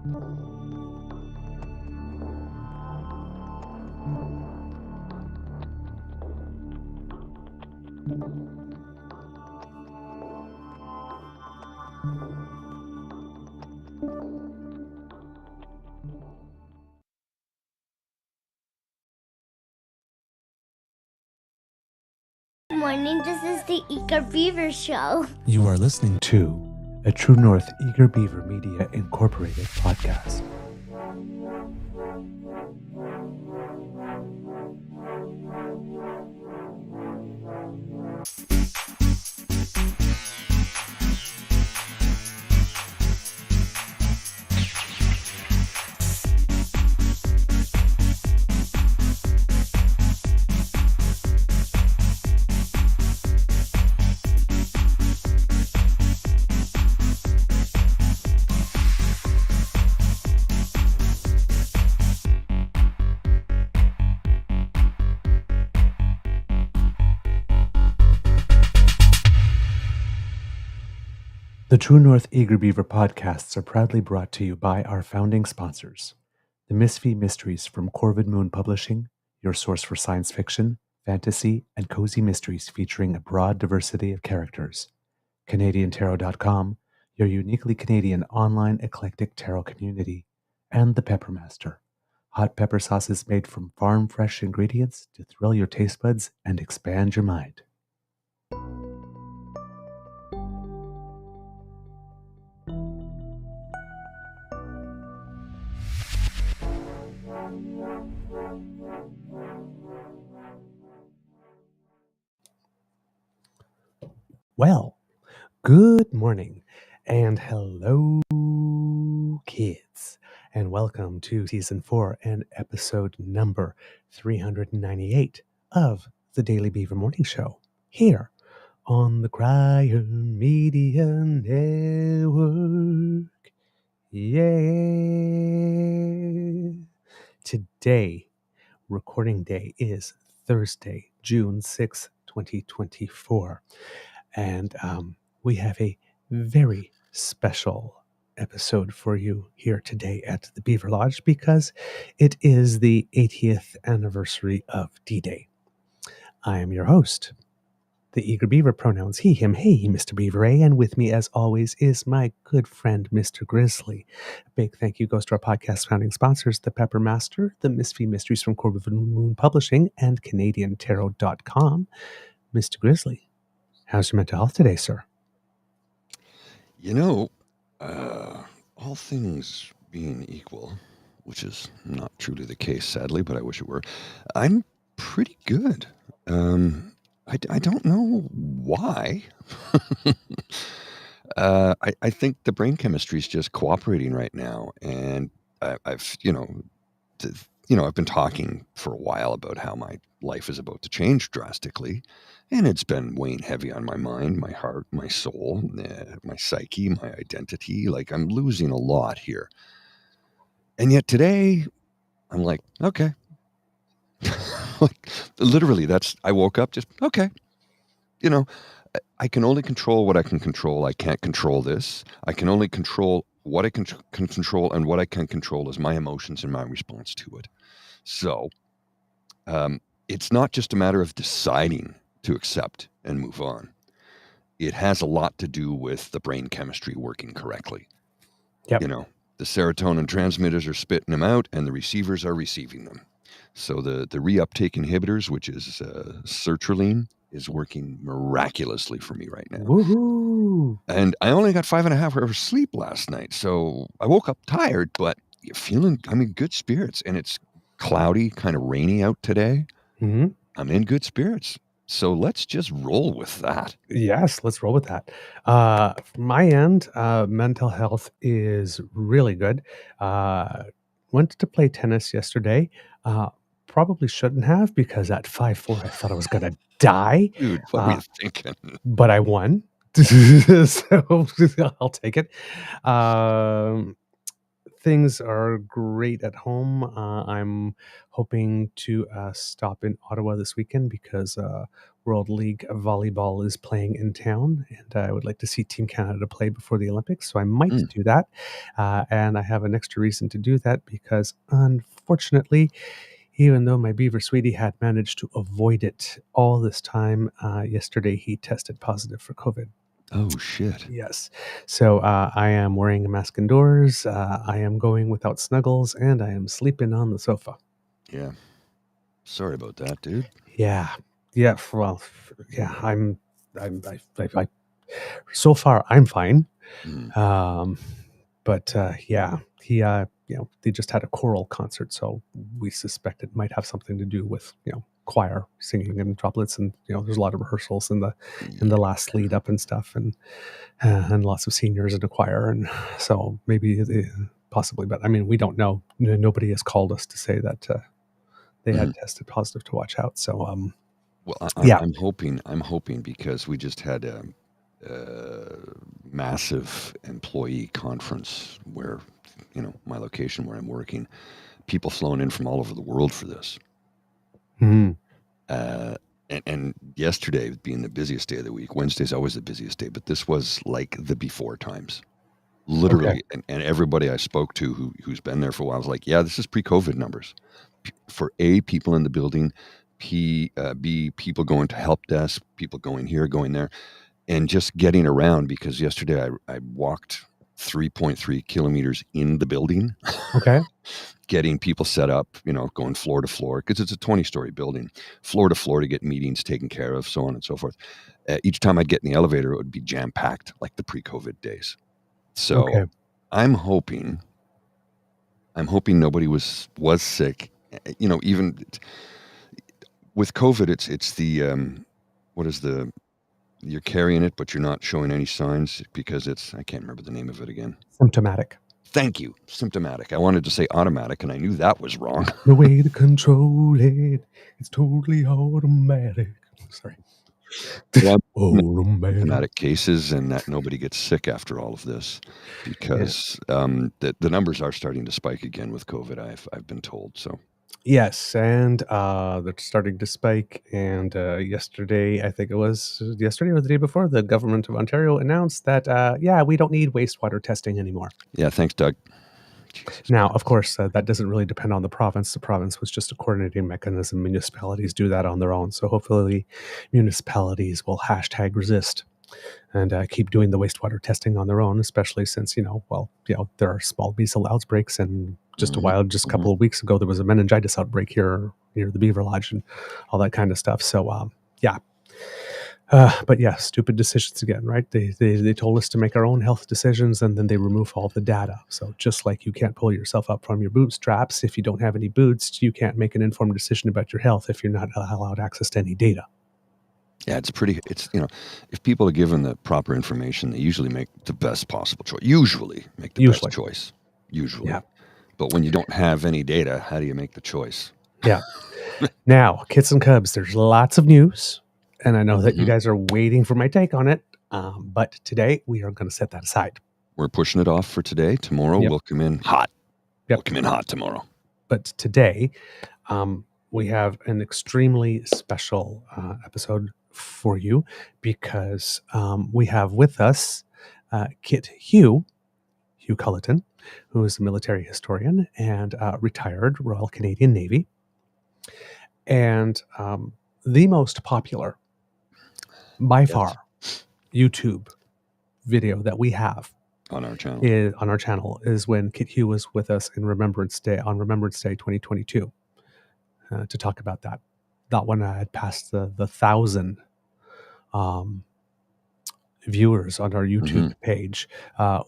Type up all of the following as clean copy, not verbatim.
Good morning, this is the Eager Beaver Show. You are listening to a True North Eager Beaver Media Incorporated podcast. The True North Eager Beaver podcasts are proudly brought to you by our founding sponsors, the Misfit Mysteries from Corvid Moon Publishing, your source for science fiction, fantasy, and cozy mysteries featuring a broad diversity of characters, CanadianTarot.com, your uniquely Canadian online eclectic tarot community, and the Peppermaster, hot pepper sauces made from farm-fresh ingredients to thrill your taste buds and expand your mind. Well, good morning and hello, kids, and welcome to season 4 and episode number 398 of the Daily Beaver Morning Show here on the Crier Media Network. Yeah. Today, recording day is Thursday, June 6th, 2024. And we have a very special episode for you here today at the Beaver Lodge because it is the 80th anniversary of D-Day. I am your host, the Eager Beaver, pronouns he, him, hey, Mr. Beaver A, and with me as always is my good friend, Mr. Grizzly. A big thank you goes to our podcast founding sponsors, the Peppermaster, the Misfit Mysteries from Corvid Moon Publishing, and CanadianTarot.com. Mr. Grizzly, how's your mental health today, sir? You know, all things being equal, which is not truly the case, sadly, but I wish it were, I'm pretty good. I don't know why. I think the brain chemistry is just cooperating right now, and I've been talking for a while about how my life is about to change drastically, and it's been weighing heavy on my mind, my heart, my soul, my psyche, my identity. Like, I'm losing a lot here. And yet today, I'm like, okay. Literally, I woke up just, okay. I can only control what I can control. I can't control this. I can only control what I can control, and what I can control is my emotions and my response to it. So it's not just a matter of deciding to accept and move on. It has a lot to do with the brain chemistry working correctly. Yep. The serotonin transmitters are spitting them out, and the receivers are receiving them. So the reuptake inhibitors, which is sertraline, is working miraculously for me right now. Woohoo! And I only got 5.5 hours sleep last night, so I woke up tired, but I'm in good spirits. And it's cloudy, kind of rainy out today. Mm-hmm. I'm in good spirits. So let's just roll with that. Yes, let's roll with that. From my end, mental health is really good. Went to play tennis yesterday. Probably shouldn't have, because at 5'4", I thought I was going to die. Dude, what were you thinking? But I won. So I'll take it. things are great at home. I'm hoping to stop in Ottawa this weekend because World League Volleyball is playing in town, and I would like to see Team Canada play before the Olympics, so I might Mm. do that. And I have an extra reason to do that because, unfortunately, even though my Beaver sweetie had managed to avoid it all this time, yesterday he tested positive for COVID. Oh, shit. Yes. So I am wearing a mask indoors. I am going without snuggles, and I am sleeping on the sofa. Yeah. Sorry about that, dude. Yeah. Yeah. Well, yeah. So far, I'm fine. Mm. But yeah, he, they just had a choral concert, so we suspect it might have something to do with, choir singing and droplets, and there's a lot of rehearsals in the last lead up and stuff, and lots of seniors in the choir, and so maybe possibly, but I mean, we don't know. Nobody has called us to say that they had tested positive to watch out. So Well, yeah, I'm hoping because we just had a massive employee conference where, my location where I'm working, people flown in from all over the world for this. Mhm. And yesterday being the busiest day of the week, Wednesday's always the busiest day, but this was like the before times. Literally, and everybody I spoke to who's been there for a while was like, yeah, this is pre-COVID numbers. For A, people in the building, B, people going to help desk, people going here, going there, and just getting around, because yesterday I walked 3.3 kilometers in the building, Okay. getting people set up, going floor to floor, because it's a 20-story building, floor to floor to get meetings taken care of, so on and so forth. Each time I'd get in the elevator, it would be jam-packed like the pre-COVID days. So Okay. I'm hoping nobody was sick. Even with COVID, it's the what is the you're carrying it, but you're not showing any signs because I can't remember the name of it again. Symptomatic. Thank you. Symptomatic. I wanted to say automatic, and I knew that was wrong. The way to control it's totally automatic. Sorry. Well, Automatic. symptomatic cases, and that nobody gets sick after all of this, because the numbers are starting to spike again with COVID. I've been told so. Yes, and they're starting to spike. And yesterday, I think it was yesterday or the day before, the government of Ontario announced that, we don't need wastewater testing anymore. Yeah, thanks, Doug. Jesus Now, Christ. of course, that doesn't really depend on the province. The province was just a coordinating mechanism. Municipalities do that on their own. So hopefully municipalities will #resist and keep doing the wastewater testing on their own, especially since, there are small measles outbreaks. And just a couple of weeks ago, there was a meningitis outbreak here near the Beaver Lodge and all that kind of stuff. So, yeah. But yeah, stupid decisions again, right? They told us to make our own health decisions, and then they remove all the data. So just like you can't pull yourself up from your bootstraps, if you don't have any boots, you can't make an informed decision about your health if you're not allowed access to any data. Yeah, if people are given the proper information, they usually make the best possible choice. Usually make the best choice. Usually. Yeah. But when you don't have any data, how do you make the choice? Yeah. Now, kits and cubs, there's lots of news, and I know that you guys are waiting for my take on it. But today we are going to set that aside. We're pushing it off for today. Tomorrow we'll come in hot. Yep. We'll come in hot tomorrow. But today, we have an extremely special episode for you because we have with us Kit Hugh Culleton, who is a military historian and retired Royal Canadian Navy. And the most popular, by far, YouTube video that we have on our channel is when Kit Hugh was with us on Remembrance Day 2022 to talk about that. That one had passed the 1,000 viewers on our YouTube page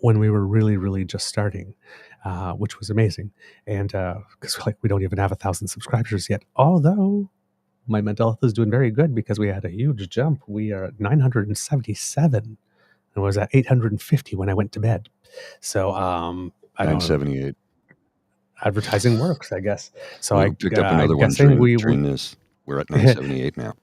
when we were really, really just starting, which was amazing. And because we don't even have 1,000 subscribers yet, although my mental health is doing very good because we had a huge jump. We are at 977 and was at 850 when I went to bed. So I don't know. 978. Advertising works, I guess. So I picked up another one during this. We're at 978 now.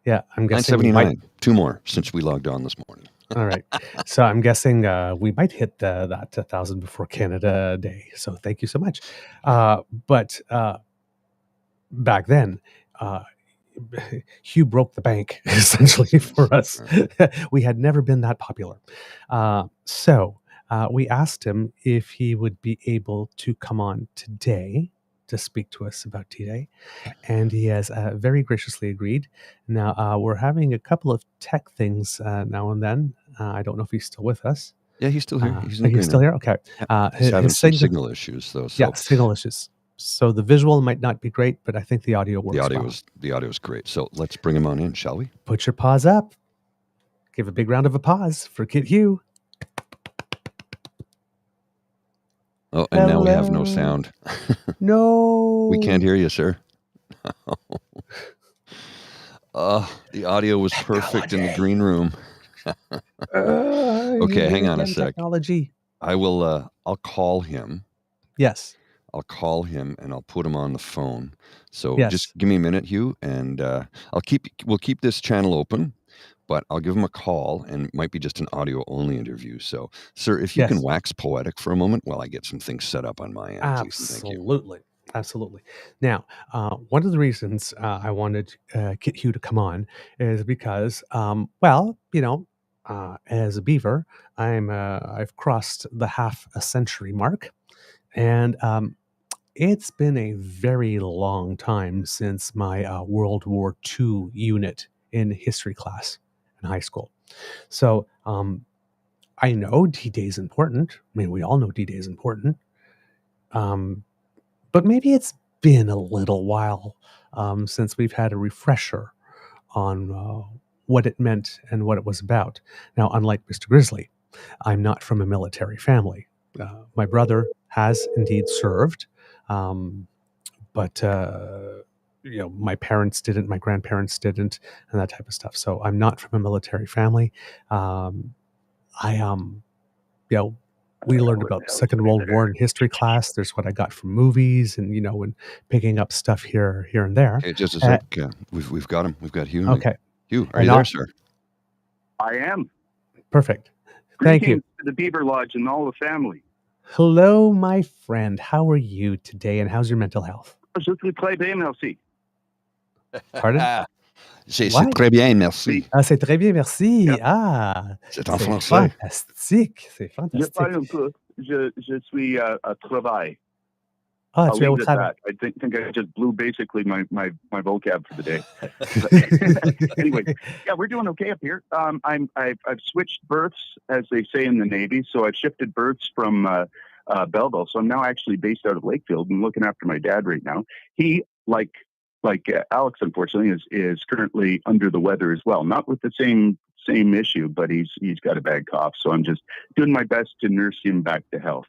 Yeah, I'm guessing 979. 2 more since we logged on this morning. All right. So I'm guessing we might hit that 1,000 before Canada Day. So thank you so much. But back then, uh, Hugh broke the bank essentially for us. We had never been that popular. So we asked him if he would be able to come on today to speak to us about T-Day, and he has very graciously agreed. Now, we're having a couple of tech things now and then. I don't know if he's still with us. Yeah, he's still here. He's in the He's green still room. here? Okay. Yeah, he's having His some signal issues, though. So yeah, signal issues. So the visual might not be great, but I think the audio works well. the audio is great. So let's bring him on in, shall we? Put your paws up. Give a big round of applause for Kit Hugh. Oh, and now we have no sound. No. We can't hear you, sir. The audio was perfect in the green room. Okay, hang on a sec. Technology. I will. I'll call him. Yes. I'll call him and I'll put him on the phone. So Yes. just give me a minute, Hugh, and we'll keep this channel open, but I'll give him a call, and it might be just an audio only interview. So, sir, if you can wax poetic for a moment while I get some things set up on my end, please. Thank you. Absolutely. Now, one of the reasons I wanted Kit Hugh to come on is because, as a beaver, I've crossed the half a century mark, and it's been a very long time since my World War II unit in history class in high school. So I know D-Day is important. I mean, we all know D-Day is important. But maybe it's been a little while since we've had a refresher on what it meant and what it was about. Now, unlike Mr. Grizzly, I'm not from a military family. My brother has indeed served, but my parents didn't, my grandparents didn't, and that type of stuff. So I'm not from a military family. We learned about the Second World War in history class. There's what I got from movies, and and picking up stuff here and there. Okay, just a sec. We've got him. We've got Hugh. Okay. Hugh, are you there, sir? I am. Perfect. Thank you. To the Beaver Lodge and all the family. Hello, my friend. How are you today, and how's your mental health? Je suis très bien, merci. Pardon? C'est très bien, merci. Ah, c'est très bien, merci. Yep. C'est en français. Fantastique. C'est fantastique. Je parle un peu. Je suis à travail. Ah, I'll tu es au leave it at travail. that. I think I just blew basically my vocab for the day. Anyway, yeah, we're doing okay up here. I've switched berths, as they say in the Navy. So I've shifted berths from Belleville. So I'm now actually based out of Lakefield and looking after my dad right now. He, like Alex, unfortunately, is currently under the weather as well. Not with the same issue, but he's got a bad cough. So I'm just doing my best to nurse him back to health.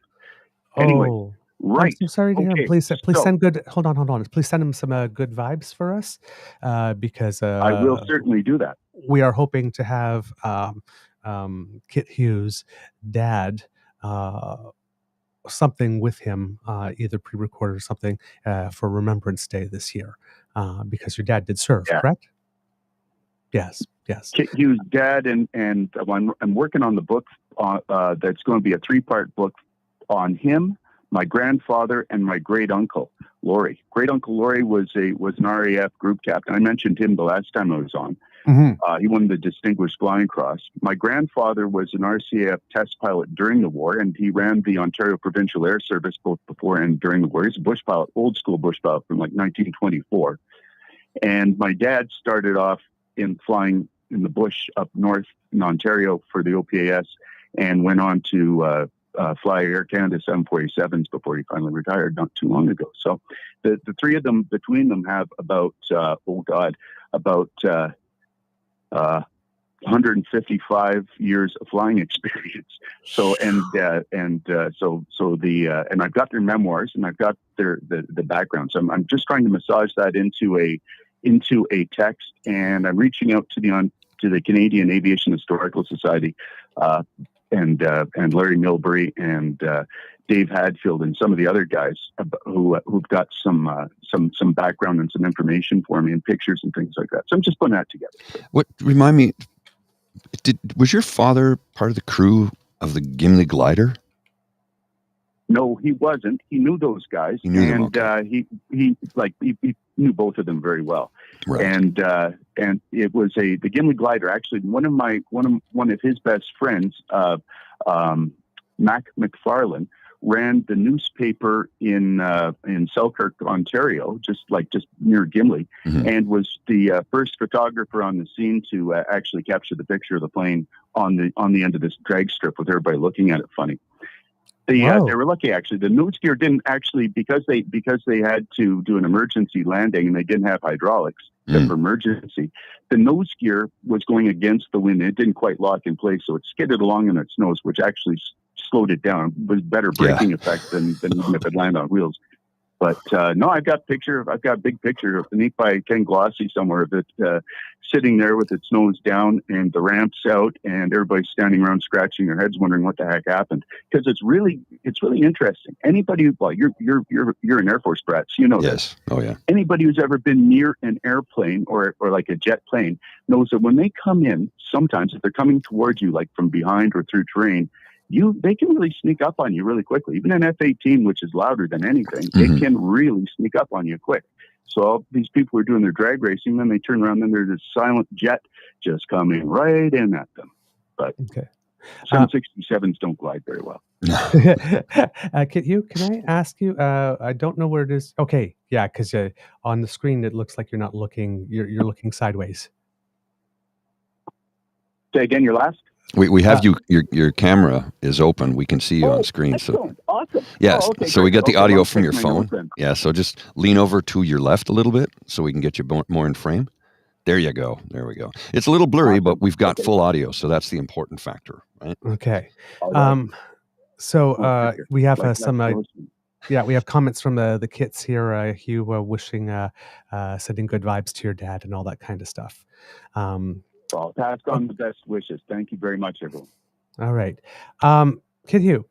Anyway. Right. I'm so sorry to hear him. Please send good. Hold on. Please send him some good vibes for us, because I will certainly do that. We are hoping to have Kit Hughes' dad something with him, either pre-recorded or something for Remembrance Day this year, because your dad did serve, correct? Yes. Kit Hughes' dad, and I'm working on the book that's going to be a 3-part book on him, my grandfather, and my great uncle Laurie. Great uncle Laurie was an RAF group captain. I mentioned him the last time I was on. Mm-hmm. He won the Distinguished Flying Cross. My grandfather was an RCAF test pilot during the war, and he ran the Ontario Provincial Air Service both before and during the war. He's a bush pilot, old school bush pilot from like 1924. And my dad started off in flying in the bush up north in Ontario for the OPAS, and went on to fly Air Canada 747s before he finally retired not too long ago. So the three of them, between them, have about 155 years of flying experience. So and I've got their memoirs, and I've got the background. So I'm just trying to massage that into a text, and I'm reaching out to the Canadian Aviation Historical Society, and Larry Milbury and Dave Hadfield and some of the other guys who've got some background and some information for me and pictures and things like that. So I'm just putting that together. What remind me, Was your father part of the crew of the Gimli glider? No, he wasn't. He knew those guys, He knew them, and okay. he knew both of them very well. Right. And it was the Gimli glider. Actually, one of his best friends, Mac McFarlane, ran the newspaper in Selkirk, Ontario, just near Gimli, and was the first photographer on the scene to actually capture the picture of the plane on the end of this drag strip with everybody looking at it funny. They were lucky, actually. The nose gear didn't actually, because they had to do an emergency landing and they didn't have hydraulics for emergency. The nose gear was going against the wind. It didn't quite lock in place, so it skidded along in its nose, which actually slowed it down. It was better braking effect than even if it landed on wheels. But no, I've got a big picture beneath by Ken Glossy somewhere of it sitting there with its nose down and the ramps out and everybody standing around scratching their heads wondering what the heck happened, because it's really interesting. Anybody, well, you're an Air Force brat, so you know yes. this. Oh yeah. Anybody who's ever been near an airplane or like a jet plane knows that when they come in, sometimes if they're coming towards you like from behind or through terrain, they can really sneak up on you really quickly. Even an F-18, which is louder than anything, it can really sneak up on you quick. So all these people were doing their drag racing, then they turn around, and there's this silent jet just coming right in at them. But 767s don't glide very well. Can I ask you? I don't know where it is. Okay, yeah, because on the screen it looks like you're not looking. You're looking sideways. Say again, your last. We have your camera is open. We can see you on screen. Excellent. So awesome. yes. Oh, okay, so we great. got the audio from your my phone. notes, Yeah. So just lean over to your left a little bit so we can get you more in frame. There you go. There we go. It's a little blurry, but we've got full audio, so that's the important factor, right? Okay. Right. So we have some. we have comments from the kits here. Hugh wishing, sending good vibes to your dad and all that kind of stuff. I'll pass on the best wishes. Thank you very much, everyone. All right. Kid Hugh,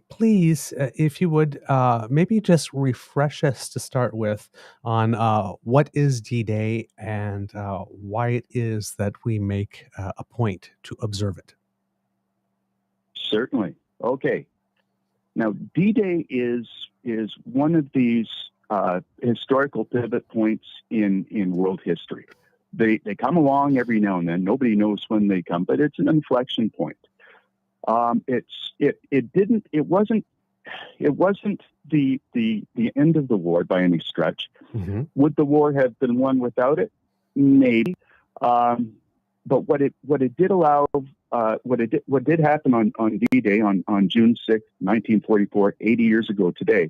please, if you would, maybe just refresh us to start with on what is D-Day and why it is that we make a point to observe it. Certainly. Okay. Now, D-Day is one of these historical pivot points in world history. They come along every now and then. Nobody knows when they come, but it's an inflection point. It wasn't the end of the war by any stretch. Mm-hmm. Would the war have been won without it? Maybe. But what it did allow, what did happen on D-Day on June 6th, 1944, 80 years ago today,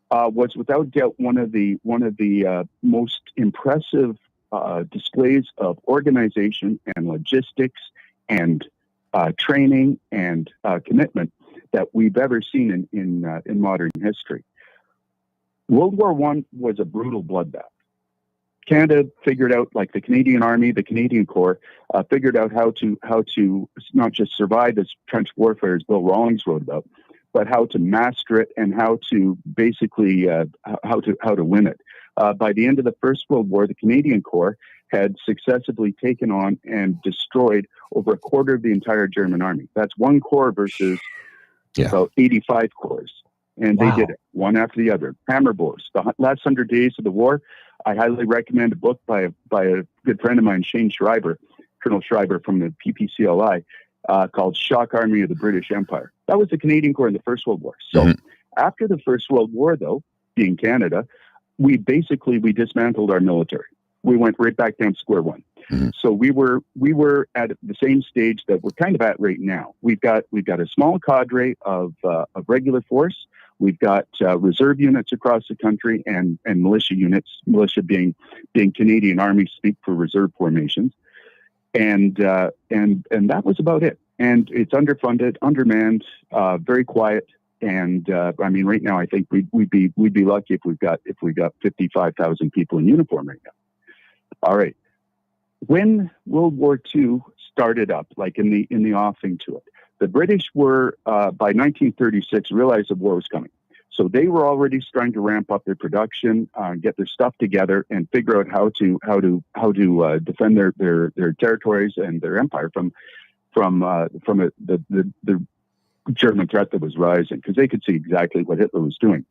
was without doubt one of the most impressive displays of organization and logistics and training and commitment that we've ever seen in modern history. World War I was a brutal bloodbath. Canada figured out, like the Canadian Army, the Canadian Corps, figured out how to not just survive this trench warfare, as Bill Rawlings wrote about, but how to master it and how to basically how to win it. By the end of the First World War, the Canadian Corps had successively taken on and destroyed over a quarter of the entire German army. That's one corps versus about 85 corps. And they did it one after the other. Hammer blows. The last 100 days of the war, I highly recommend a book by a good friend of mine, Shane Schreiber, Colonel Schreiber from the PPCLI, called Shock Army of the British Empire. That was the Canadian Corps in the First World War. So after the First World War, though, being Canada, we dismantled our military. We went right back down to square one. So we were at the same stage that we're kind of at right now. We've got a small cadre of regular force. We've got reserve units across the country and militia units. Militia being Canadian Army speak for reserve formations, and that was about it. And it's underfunded, undermanned, very quiet. And I mean, right now, I think we'd be lucky if we got 55,000 people in uniform right now. All right. When World War II started up, like in the offing to it, the British were by 1936 realized the war was coming. So they were already starting to ramp up their production, get their stuff together, and figure out how to defend their territories and their empire from the German threat that was rising, because they could see exactly what Hitler was doing.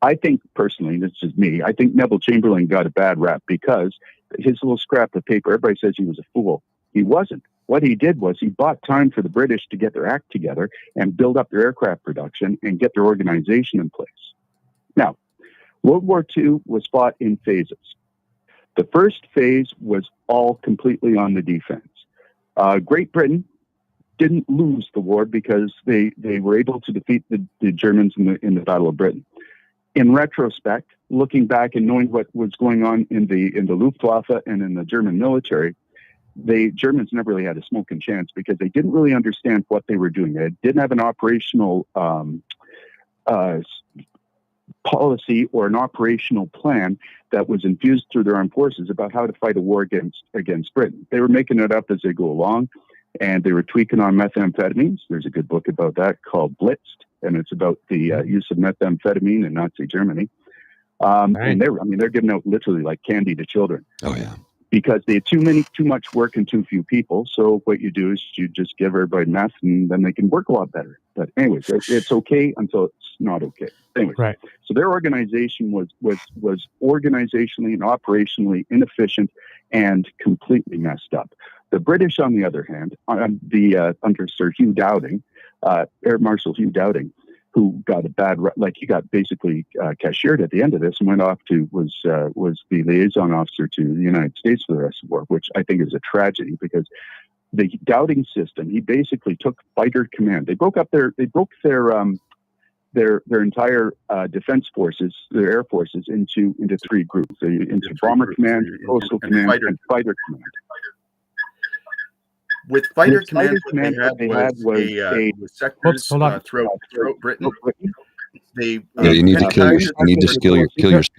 I think personally, this is me, I think Neville Chamberlain got a bad rap because his little scrap of paper, everybody says he was a fool. He wasn't. What he did was he bought time for the British to get their act together and build up their aircraft production and get their organization in place. Now, World War II was fought in phases. The first phase was all completely on the defense. Great Britain didn't lose the war because they were able to defeat the Germans in the Battle of Britain. In retrospect, looking back and knowing what was going on in the Luftwaffe and in the German military, the Germans never really had a smoking chance because they didn't really understand what they were doing. They didn't have an operational policy or an operational plan that was infused through their armed forces about how to fight a war against Britain. They were making it up as they go along, and they were tweaking on methamphetamines. There's a good book about that called Blitzed, and it's about the use of methamphetamine in Nazi Germany. Right. And they're giving out literally like candy to children. Oh yeah. Because they had too much work and too few people. So what you do is you just give everybody meth, and then they can work a lot better. But anyways, it's okay until it's not okay. Anyways, right. So their organization was organizationally and operationally inefficient and completely messed up. The British, on the other hand, under Sir Hugh Dowding, Air Marshal Hugh Dowding, who got a bad, he got basically cashiered at the end of this and went off to, was the liaison officer to the United States for the rest of the war, which I think is a tragedy because the Dowding system, he basically took fighter command. They broke their entire defense forces, their air forces, into three groups, into bomber command, coastal command, and fighter command. With fighter command, what they had was sectors throughout Britain. You need to kill your. You need to kill your speakers.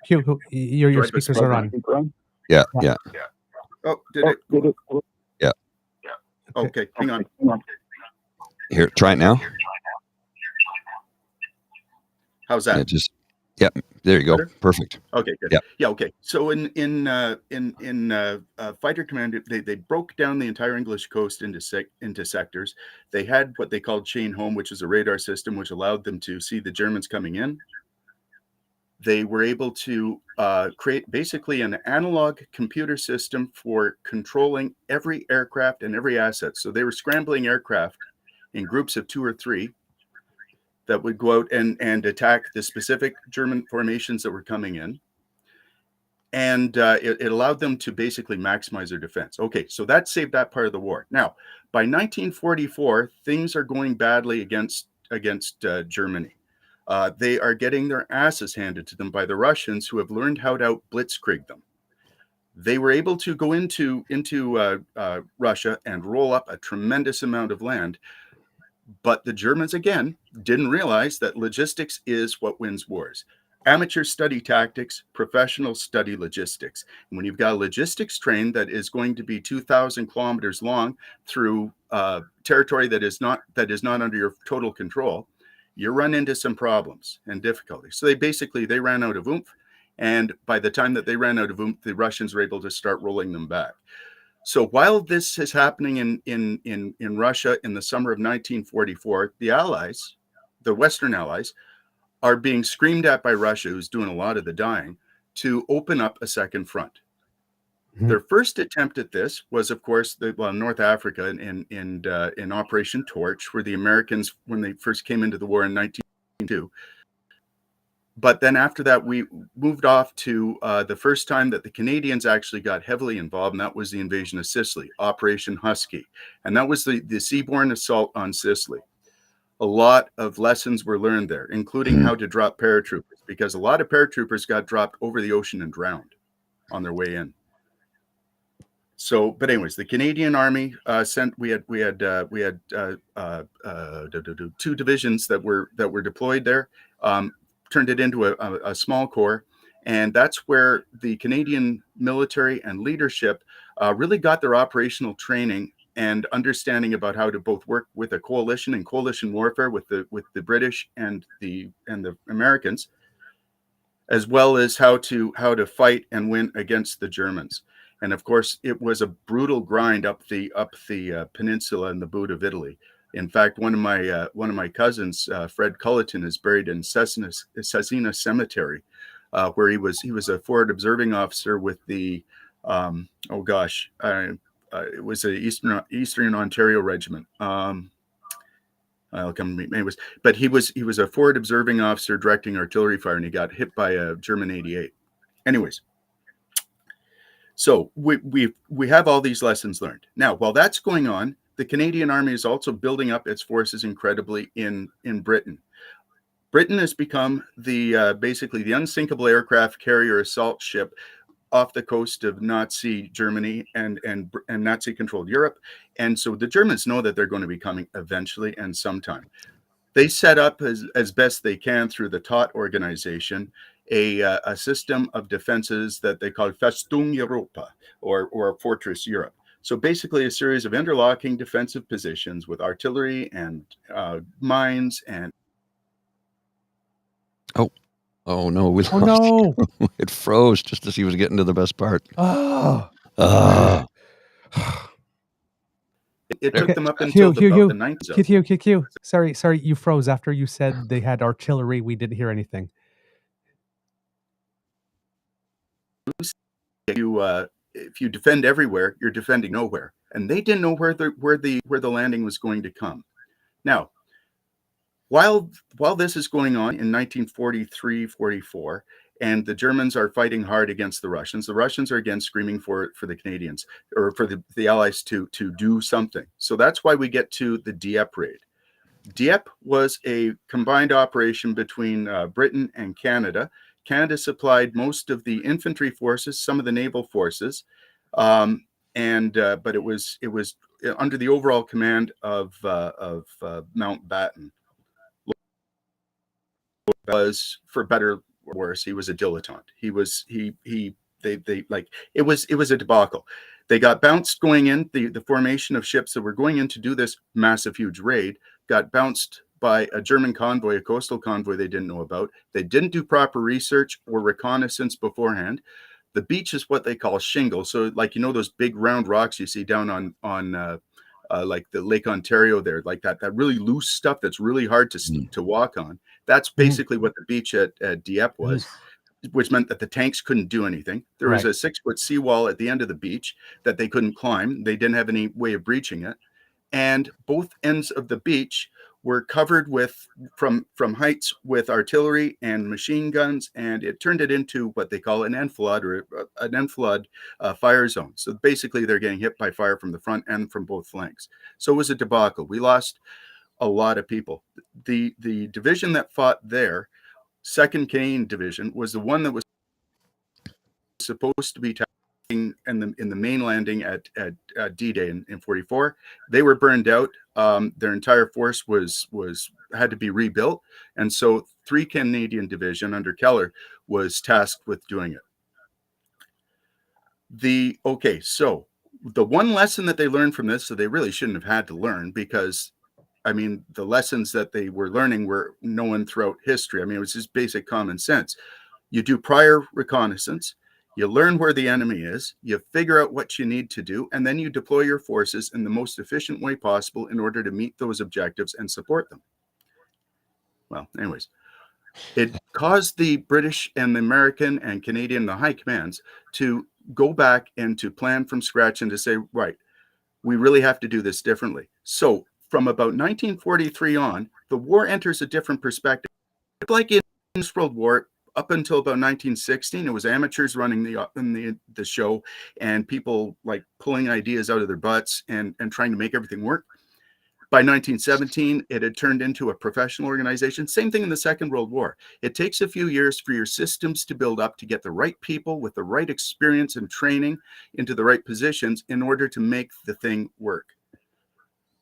Hugh, your speakers are on. Yeah. Oh, did it? Yeah. Okay, hang on. Here, try it now. How's that? Yeah, there you go. Better? Perfect. Okay, good. Yeah, okay. So in fighter command, they broke down the entire English coast into sectors. They had what they called chain home, which is a radar system which allowed them to see the Germans coming in. They were able to create basically an analog computer system for controlling every aircraft and every asset. So they were scrambling aircraft in groups of 2 or 3 that would go out and attack the specific German formations that were coming in. And it allowed them to basically maximize their defense. Okay, so that saved that part of the war. Now, by 1944, things are going badly against Germany. They are getting their asses handed to them by the Russians, who have learned how to out-blitzkrieg them. They were able to go into Russia and roll up a tremendous amount of land. But the Germans, again, didn't realize that logistics is what wins wars. Amateurs study tactics, professionals study logistics. And when you've got a logistics train that is going to be 2,000 kilometers long through territory that is not under your total control, you run into some problems and difficulties. So they ran out of oomph. And by the time that they ran out of oomph, the Russians were able to start rolling them back. So while this is happening in Russia in the summer of 1944, the Allies, the Western Allies, are being screamed at by Russia, who's doing a lot of the dying, to open up a second front. Mm-hmm. Their first attempt at this was, of course, North Africa in Operation Torch, where the Americans, when they first came into the war in 1992. But then after that, we moved off to the first time that the Canadians actually got heavily involved, and that was the invasion of Sicily, Operation Husky. And that was the seaborne assault on Sicily. A lot of lessons were learned there, including how to drop paratroopers, because a lot of paratroopers got dropped over the ocean and drowned on their way in. So, but anyways, the Canadian Army we had 2 divisions that were deployed there. Turned it into a small corps. And that's where the Canadian military and leadership really got their operational training and understanding about how to both work with a coalition and coalition warfare with the British and the Americans, as well as how to fight and win against the Germans. And of course, it was a brutal grind up the peninsula in the boot of Italy. In fact, one of my cousins, Fred Culleton, is buried in Cesena Cemetery, where he was a forward observing officer with the it was a Eastern Ontario Regiment. But he was a forward observing officer directing artillery fire, and he got hit by a German 88. Anyways, so we have all these lessons learned. Now, while that's going on, the Canadian Army is also building up its forces incredibly in Britain. Britain has become basically the unsinkable aircraft carrier assault ship off the coast of Nazi Germany and Nazi-controlled Europe. And so the Germans know that they're going to be coming eventually and sometime. They set up as best they can through the TOT organization a system of defenses that they call Festung Europa, or Fortress Europe. So basically a series of interlocking defensive positions with artillery and mines and... Oh no, we lost. Oh no! It froze just as he was getting to the best part. Oh. It took them up until about the 9th. Hugh. Sorry, you froze after you said they had artillery. We didn't hear anything. If you defend everywhere, you're defending nowhere, and they didn't know where the landing was going to come. Now, while this is going on in 1943-44, and the Germans are fighting hard against the Russians are again screaming for the Canadians, or for the Allies to do something. So that's why we get to the Dieppe raid. Dieppe was a combined operation between Britain and Canada. Canada supplied most of the infantry forces, some of the naval forces, but it was under the overall command of Mountbatten. Was, for better or worse, he was a dilettante. It was a debacle. They got bounced going in. The formation of ships that were going in to do this massive, huge raid got bounced by a German convoy, a coastal convoy they didn't know about. They didn't do proper research or reconnaissance beforehand. The beach is what they call shingle. So, like, you know, those big round rocks you see down on like the Lake Ontario there, like that really loose stuff that's really hard to walk on. That's basically what the beach at Dieppe was, which meant that the tanks couldn't do anything. There was a 6-foot seawall at the end of the beach that they couldn't climb. They didn't have any way of breaching it. And both ends of the beach were covered from heights with artillery and machine guns, and it turned it into what they call an enfilade, or an enfilade fire zone. So basically they're getting hit by fire from the front and from both flanks. So it was a debacle. We lost a lot of people. The division that fought there, 2nd Canadian Division, was the one that was supposed to be in the main landing at D-Day in 44. They were burned out. Their entire force had to be rebuilt, and so 3 Canadian Division under Keller was tasked with doing it. So the one lesson that they learned from this, so they really shouldn't have had to learn, because I mean, the lessons that they were learning were known throughout history. I mean, it was just basic common sense. You do prior reconnaissance, you learn where the enemy is, you figure out what you need to do, and then you deploy your forces in the most efficient way possible in order to meet those objectives and support them. Well, anyways, it caused the British and the American and Canadian, the high commands, to go back and to plan from scratch and to say, right, we really have to do this differently. So from about 1943 on, the war enters a different perspective. Like in the First World War, up until about 1916, it was amateurs running the show, and people like pulling ideas out of their butts and trying to make everything work. By 1917, it had turned into a professional organization. Same thing in the Second World War. It takes a few years for your systems to build up, to get the right people with the right experience and training into the right positions in order to make the thing work.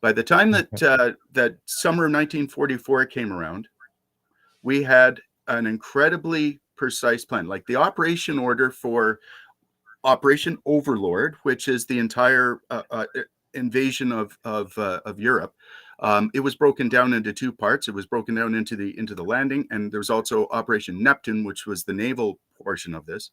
By the time that summer of 1944 came around, we had an incredibly precise plan. Like the operation order for Operation Overlord, which is the entire invasion of Europe. It was broken down into two parts. It was broken down into the landing, and there was also Operation Neptune, which was the naval portion of this.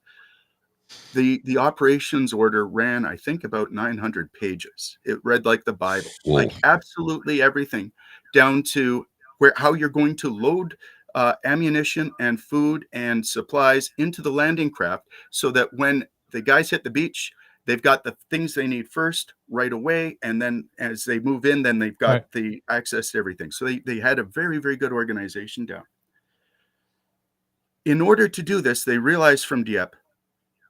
The operations order ran, I think, about 900 pages. It read like the Bible, like absolutely everything, down to how you're going to load ammunition and food and supplies into the landing craft, so that when the guys hit the beach, they've got the things they need first right away, and then as they move in, then they've got the access to everything. So they had a very, very good organization down. In order to do this, they realized from Dieppe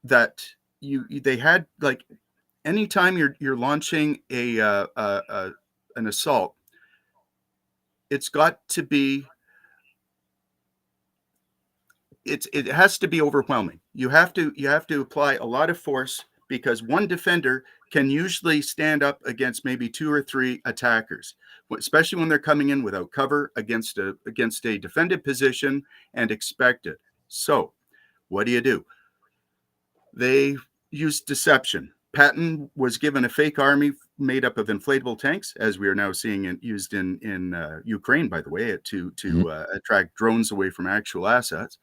that they had, like, anytime you're launching an assault, it's got to be it has to be overwhelming. You have to apply a lot of force, because one defender can usually stand up against maybe 2 or 3 attackers, especially when they're coming in without cover against a defended position and expected. So what do? They used deception. Patton was given a fake army made up of inflatable tanks, as we are now seeing it used in Ukraine, by the way, to attract drones away from actual assets,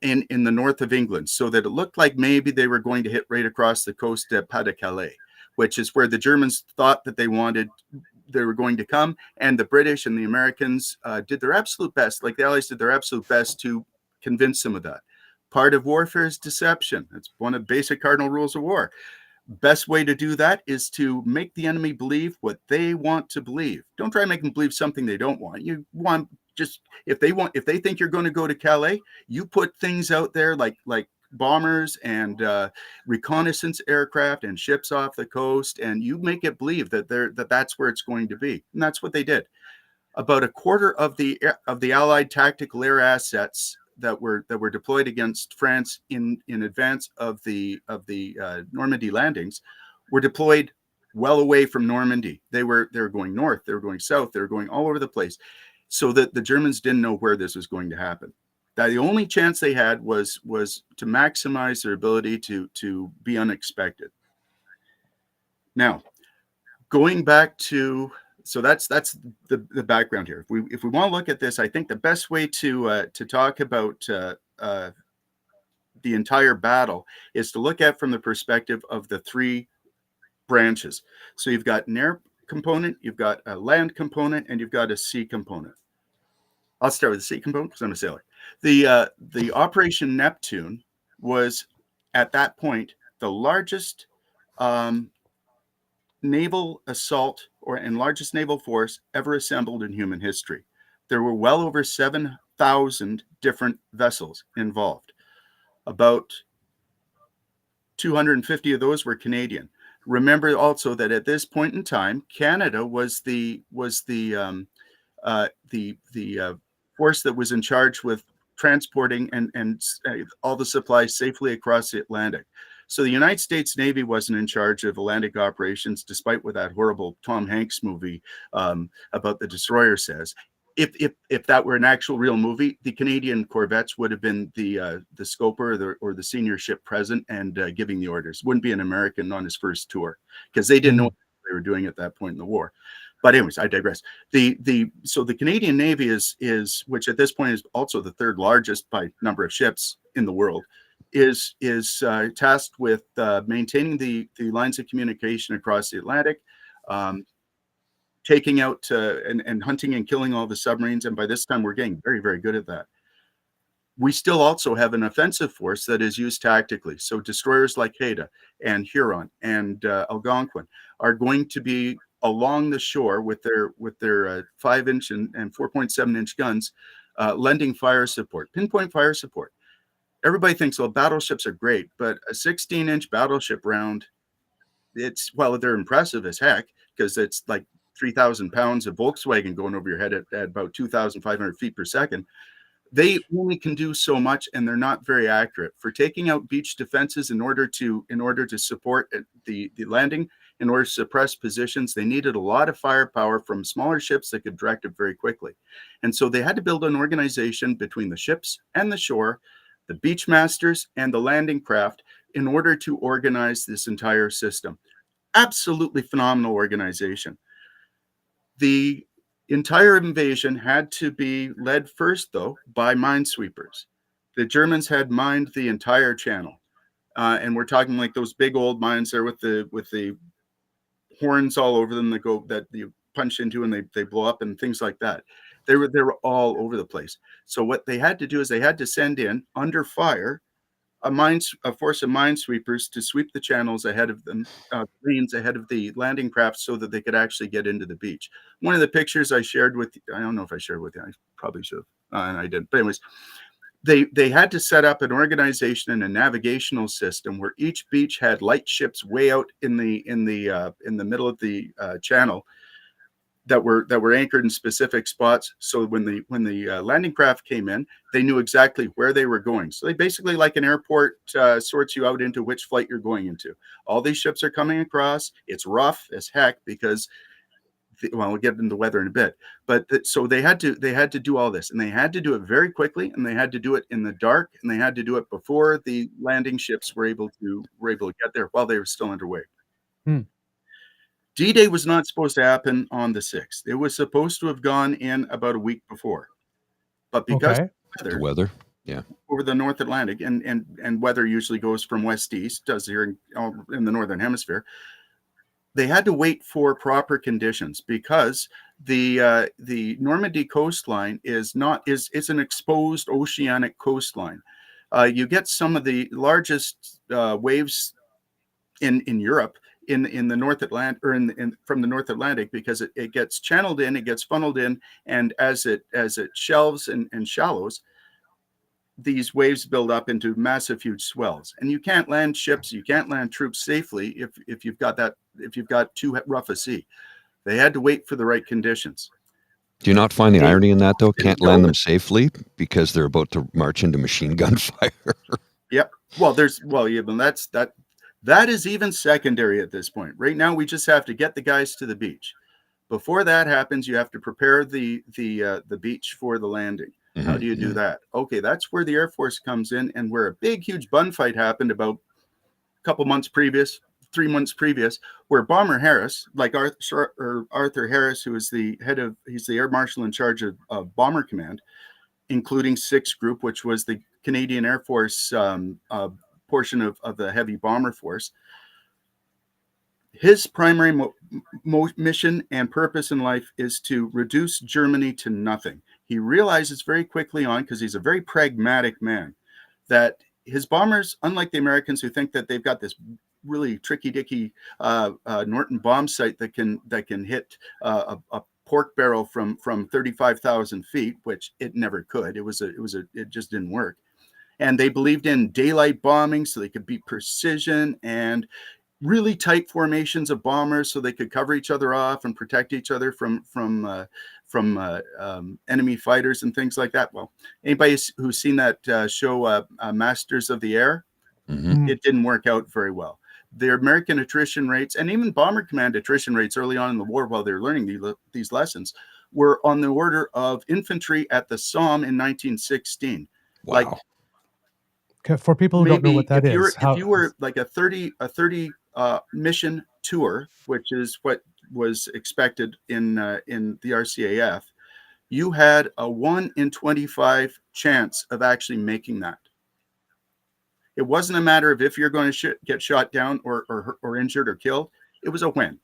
in the north of England, so that it looked like maybe they were going to hit right across the coast at Pas-de-Calais, which is where the Germans thought that they were going to come, and the British and the Americans did their absolute best, like the Allies did their absolute best, to convince them of that. Part of warfare is deception. It's one of the basic cardinal rules of war. Best way to do that is to make the enemy believe what they want to believe. Don't try to make them believe something they don't want. You want just, if they think you're going to go to Calais, you put things out there like bombers and reconnaissance aircraft and ships off the coast, and you make it believe that that's where it's going to be. And that's what they did. About a quarter of the Allied tactical air assets that were deployed against France in advance of the Normandy landings were deployed well away from Normandy. They were going north, they were going south, they were going all over the place, so that the Germans didn't know where this was going to happen. That the only chance they had was to maximize their ability to be unexpected. Now, going back to, so that's the background here. If we want to look at this, I think the best way to talk about the entire battle is to look at from the perspective of the 3 branches. So you've got an air component, you've got a land component, and you've got a sea component. I'll start with the sea component because I'm a sailor. The Operation Neptune was, at that point, the largest naval assault and largest naval force ever assembled in human history. There were well over 7,000 different vessels involved. About 250 of those were Canadian. Remember also that at this point in time, Canada was the force that was in charge with transporting and all the supplies safely across the Atlantic. So the United States Navy wasn't in charge of Atlantic operations, despite what that horrible Tom Hanks movie about the destroyer says. If that were an actual real movie, the Canadian corvettes would have been the scoper or the senior ship present and giving the orders. Wouldn't be an American on his first tour, because they didn't know what they were doing at that point in the war. But anyways, I digress. So the Canadian Navy is, which at this point is also the 3rd largest by number of ships in the world, is tasked with maintaining the lines of communication across the Atlantic, taking out and hunting and killing all the submarines. And by this time, we're getting very, very good at that. We still also have an offensive force that is used tactically. So destroyers like Haida and Huron and Algonquin are going to be along the shore with their 5-inch and 4.7-inch guns, lending fire support, pinpoint fire support. Everybody thinks, well, battleships are great, but a 16-inch battleship round, they're impressive as heck, because it's like 3,000 pounds of Volkswagen going over your head at about 2,500 feet per second. They only can do so much, and they're not very accurate. For taking out beach defenses in order to support the landing, in order to suppress positions, they needed a lot of firepower from smaller ships that could direct it very quickly. And so they had to build an organization between the ships and the shore, the beach masters and the landing craft, in order to organize this entire system. Absolutely phenomenal organization. The entire invasion had to be led first, though, by minesweepers. The Germans had mined the entire channel. And we're talking like those big old mines there with the horns all over them that you punch into and they blow up and things like that. They were all over the place. So what they had to do is they had to send in under fire a force of minesweepers to sweep the channels ahead of them, lanes ahead of the landing craft, so that they could actually get into the beach. One of the pictures I shared with you, I don't know if I shared with you, I probably should have, and I didn't. But anyways, they had to set up an organization and a navigational system where each beach had light ships way out in the middle of the channel that were anchored in specific spots. So when the landing craft came in, they knew exactly where they were going. So they basically, like an airport, sorts you out into which flight you're going into. All these ships are coming across. It's rough as heck because, well, we'll get into the weather in a bit. But so they had to do all this, and they had to do it very quickly, and they had to do it in the dark, and they had to do it before the landing ships were able to get there while they were still underway. D-Day was not supposed to happen on the 6th. It was supposed to have gone in about a week before. But because the weather, yeah, over the North Atlantic, and weather usually goes from west to east, does here in the Northern Hemisphere, they had to wait for proper conditions because the Normandy coastline is an exposed oceanic coastline. You get some of the largest waves in Europe in the North Atlantic, or from the North Atlantic, because it gets channeled in, it gets funneled in, and as it shelves and shallows, these waves build up into massive, huge swells. And you can't land ships, you can't land troops safely if you've got too rough a sea. They had to wait for the right conditions. Do you not find the irony in that, though? Can't land them safely because they're about to march into machine gun fire. Yep. That is even secondary at this point. Right now, we just have to get the guys to the beach. Before that happens, you have to prepare the beach for the landing. Mm-hmm. How do you do that? Okay, that's where the Air Force comes in, and where a big, huge bun fight happened about a couple months previous, 3 months previous, where Bomber Harris, like Arthur Harris, who is he's the Air Marshal in charge of Bomber Command, including 6th Group, which was the Canadian Air Force portion of the heavy bomber force. His primary mission and purpose in life is to reduce Germany to nothing. He realizes very quickly on, because he's a very pragmatic man, that his bombers, unlike the Americans who think that they've got this really tricky-dicky Norton bomb sight that can hit a pork barrel from 35,000 feet, which it never could. It just didn't work. And they believed in daylight bombing so they could beat precision, and really tight formations of bombers so they could cover each other off and protect each other from enemy fighters and things like that. Well, anybody who's seen that show Masters of the Air, mm-hmm. It didn't work out very well. Their American attrition rates, and even Bomber Command attrition rates early on in the war, while they were learning these lessons, were on the order of infantry at the Somme in 1916. Wow. Like, for people who don't know what that is, if you were like a 30 mission tour, which is what was expected in the RCAF, you had a 1 in 25 chance of actually making that. It wasn't a matter of if you're going to get shot down or injured or killed. It was a when.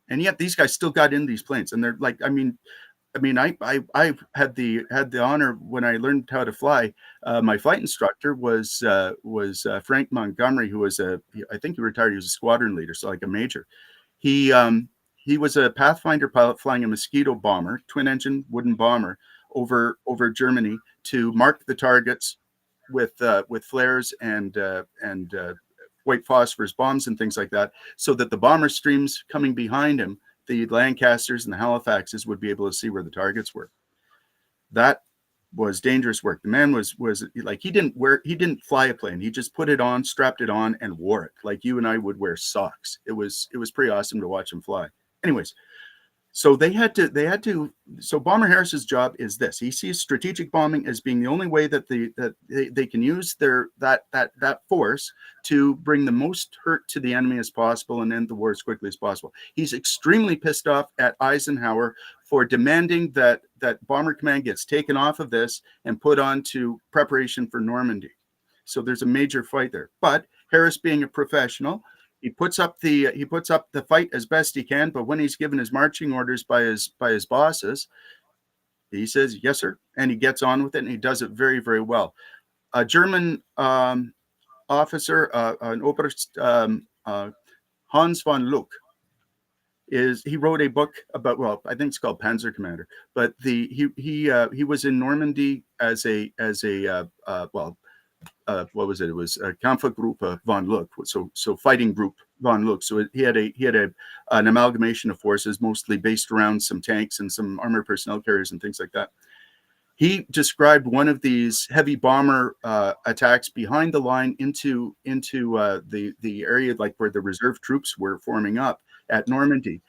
And yet these guys still got in these planes, and they're like, I had the honor when I learned how to fly. My flight instructor was Frank Montgomery, who was I think he retired. He was a squadron leader, so like a major. He was a Pathfinder pilot flying a Mosquito bomber, twin engine wooden bomber, over Germany to mark the targets with flares and white phosphorus bombs and things like that, so that the bomber streams coming behind him, the Lancasters and the Halifaxes, would be able to see where the targets were. That was dangerous work. The man was like, he didn't fly a plane. He just put it on, strapped it on, and wore it like you and I would wear socks. It was pretty awesome to watch him fly. Anyways, So so Bomber Harris's job is this. He sees strategic bombing as being the only way that they can use that force to bring the most hurt to the enemy as possible and end the war as quickly as possible. He's extremely pissed off at Eisenhower for demanding that Bomber Command gets taken off of this and put on to preparation for Normandy. So there's a major fight there. But Harris, being a professional, he puts up the fight as best he can, but when he's given his marching orders by his bosses, he says yes, sir, and he gets on with it, and he does it very, very well. A German officer, an Oberst Hans von Luck, he wrote a book about, well, I think it's called Panzer Commander, but he was in Normandy as a what was it? It was Kampfgruppe von Luck, so fighting group von Luck. So he had an amalgamation of forces, mostly based around some tanks and some armored personnel carriers and things like that. He described one of these heavy bomber attacks behind the line into the area like where the reserve troops were forming up at Normandy,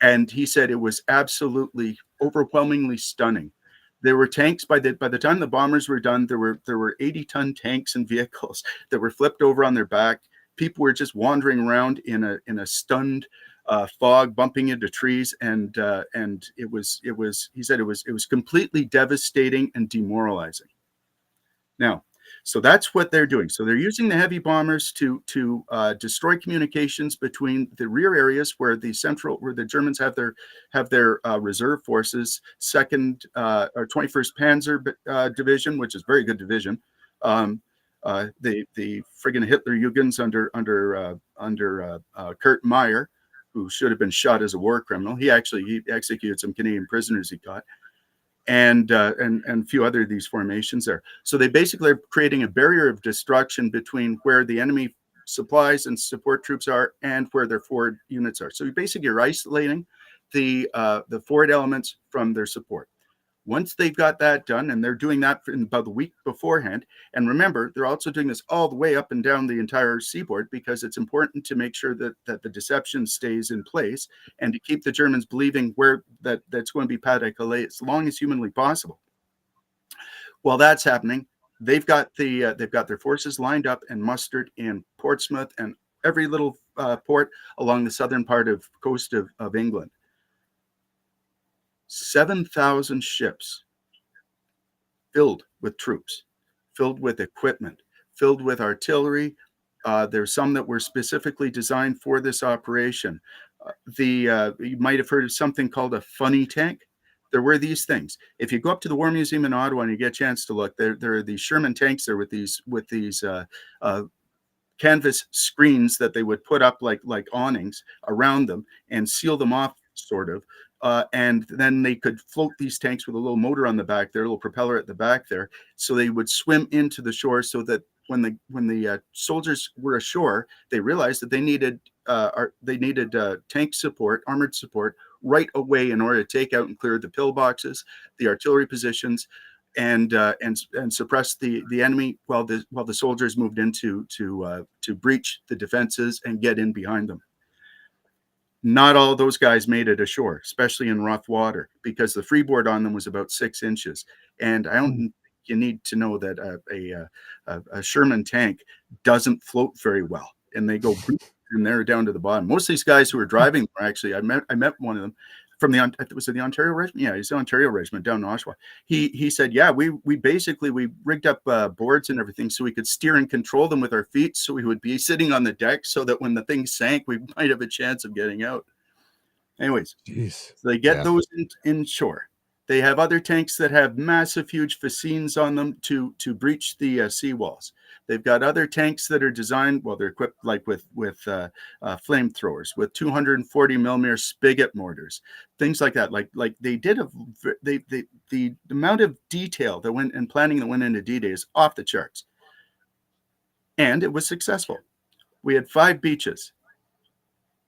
and he said it was absolutely overwhelmingly stunning. There were tanks by the time the bombers were done. There were 80-ton tanks and vehicles that were flipped over on their back. People were just wandering around in a stunned fog, bumping into trees, and it was. He said it was completely devastating and demoralizing. Now, so that's what they're doing. So they're using the heavy bombers to destroy communications between the rear areas where the Germans have their reserve forces, 2nd or 21st Panzer Division, which is a very good division. The friggin' Hitler Jugends under Kurt Meyer, who should have been shot as a war criminal. He executed some Canadian prisoners he caught. And a few other of these formations there. So they basically are creating a barrier of destruction between where the enemy supplies and support troops are and where their forward units are. So you basically are isolating the forward elements from their support. Once they've got that done, and they're doing that in about a week beforehand, and remember, they're also doing this all the way up and down the entire seaboard because it's important to make sure that the deception stays in place and to keep the Germans believing that's going to be Pas-de-Calais as long as humanly possible. While that's happening, they've got their forces lined up and mustered in Portsmouth and every little port along the southern part of coast of England. 7,000 ships filled with troops, filled with equipment, filled with artillery. There's some that were specifically designed for this operation. You might have heard of something called a funny tank. There were these things. If you go up to the War Museum in Ottawa and you get a chance to look, there are these Sherman tanks there with these canvas screens that they would put up like awnings around them and seal them off, sort of. And then they could float these tanks with a little motor on the back there, a little propeller at the back there. So they would swim into the shore so that when the soldiers were ashore, they realized that they needed tank support, armored support right away in order to take out and clear the pillboxes, the artillery positions, and suppress the enemy while the soldiers moved in to breach the defenses and get in behind them. Not all those guys made it ashore, especially in rough water, because the freeboard on them was about 6 inches. And I don't think you need to know that a Sherman tank doesn't float very well, and they go and they're down to the bottom. Most of these guys who were driving were actually, I met one of them from the Ontario Regiment? Yeah, he's the Ontario Regiment down in Oshawa. He said, yeah, we rigged up boards and everything so we could steer and control them with our feet, so we would be sitting on the deck so that when the thing sank, we might have a chance of getting out. Anyways, so they get those in shore. They have other tanks that have massive, huge fascines on them to breach the seawalls. They've got other tanks that are designed, well, they're equipped like with flamethrowers, with 240 millimeter spigot mortars, things like that. Like they did the amount of detail that went and planning that went into D-Day is off the charts, and it was successful. We had 5 beaches.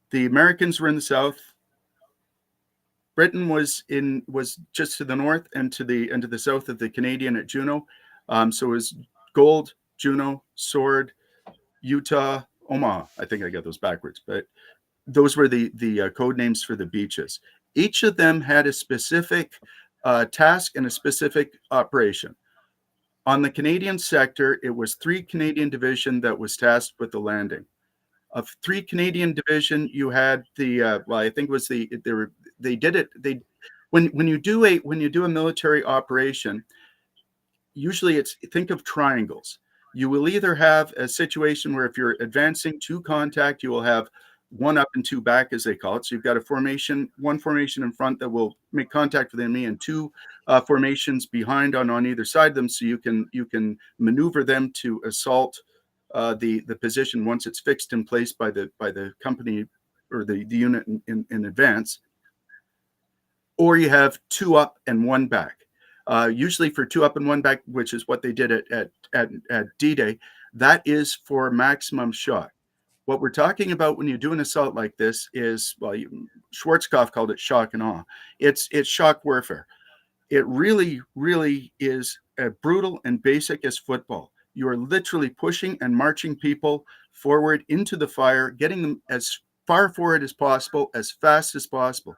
The Americans were in the south. Britain was just to the north and to the south of the Canadian at Juno. So it was Gold, Juno, Sword, Utah, Omaha. I think I got those backwards, but those were the code names for the beaches. Each of them had a specific task and a specific operation. On the Canadian sector, it was 3 Canadian division that was tasked with the landing. Of 3 Canadian division, you had the well, I think it was they did it. When you do a military operation, usually it's, think of triangles. You will either have a situation where if you're advancing to contact, you will have 1 up and 2 back, as they call it. So you've got a formation, 1 formation in front that will make contact with the enemy, and 2 formations behind on either side of them, so you can maneuver them to assault the position once it's fixed in place by the company or the unit in advance. Or you have 2 up and 1 back. Usually for 2 up and 1 back, which is what they did at D-Day, that is for maximum shock. What we're talking about when you do an assault like this is, well, Schwarzkopf called it shock and awe. It's shock warfare. It really, really is as brutal and basic as football. You are literally pushing and marching people forward into the fire, getting them as far forward as possible, as fast as possible.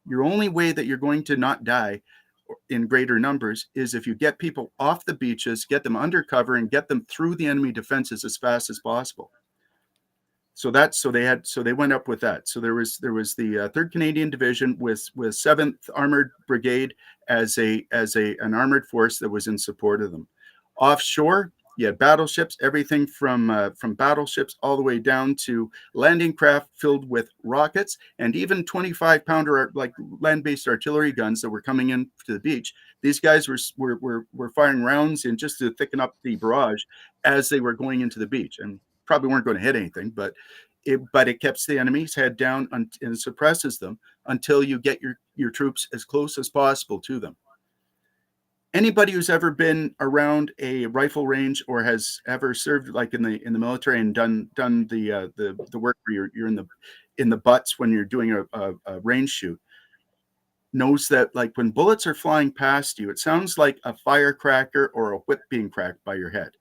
Your only way that you're going to not die in greater numbers is if you get people off the beaches, get them under cover, and get them through the enemy defenses as fast as possible. So they went up with that. So there was the 3rd Canadian Division with 7th Armored Brigade as an armored force that was in support of them. Offshore, you had battleships, everything from battleships all the way down to landing craft filled with rockets, and even 25-pounder like land-based artillery guns that were coming in to the beach. These guys were firing rounds in just to thicken up the barrage as they were going into the beach, and probably weren't going to hit anything, but it keeps the enemy's head down and suppresses them until you get your troops as close as possible to them. Anybody who's ever been around a rifle range or has ever served like in the military and done the work where you're in the butts when you're doing a range shoot knows that, like, when bullets are flying past you, it sounds like a firecracker or a whip being cracked by your head.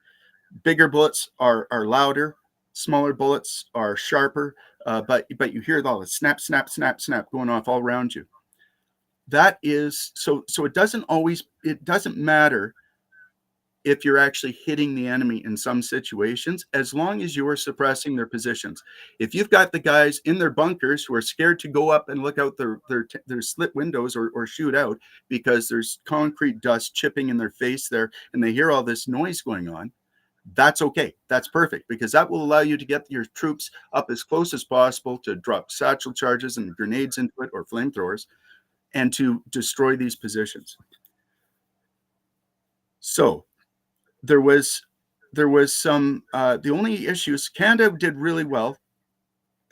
Bigger bullets are louder, smaller bullets are sharper, but you hear all the snap, snap, snap, snap going off all around you. That is so it doesn't matter if you're actually hitting the enemy in some situations, as long as you are suppressing their positions. If you've got the guys in their bunkers who are scared to go up and look out their slit windows or shoot out because there's concrete dust chipping in their face there, and they hear all this noise going on, that's okay. That's perfect, because that will allow you to get your troops up as close as possible to drop satchel charges and grenades into it or flamethrowers and to destroy these positions. So there was some the only issues, Canada did really well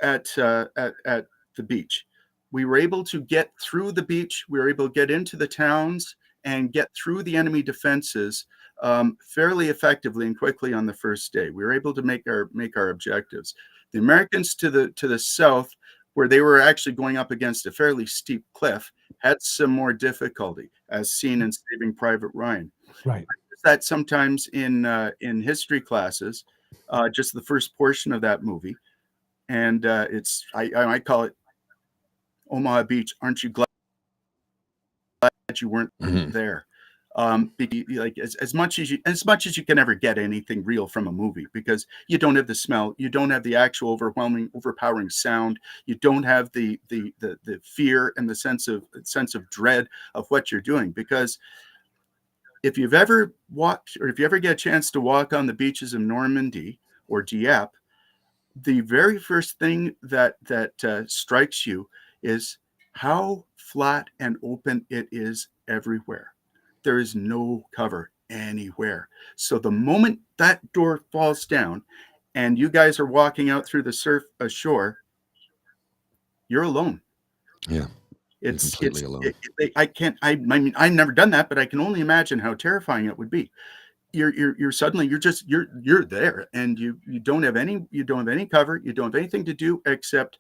at the beach. We were able to get through the beach. We were able to get into the towns and get through the enemy defenses fairly effectively and quickly on the first day. We were able to make our objectives. The Americans to the south, where they were actually going up against a fairly steep cliff, had some more difficulty, as seen in Saving Private Ryan. Right. That sometimes in history classes, just the first portion of that movie, and I call it Omaha Beach. Aren't you glad you weren't there? Like as much as you can ever get anything real from a movie, because you don't have the smell, you don't have the actual overpowering sound, you don't have the fear and the sense of dread of what you're doing. Because if you've ever walked, or if you ever get a chance to walk on the beaches of Normandy or Dieppe, the very first thing that strikes you is how flat and open it is everywhere. There is no cover anywhere. So the moment that door falls down and you guys are walking out through the surf ashore, you're alone. Yeah. It's completely alone. I've never done that, but I can only imagine how terrifying it would be. You're suddenly you're there, and you don't have any cover, you don't have anything to do except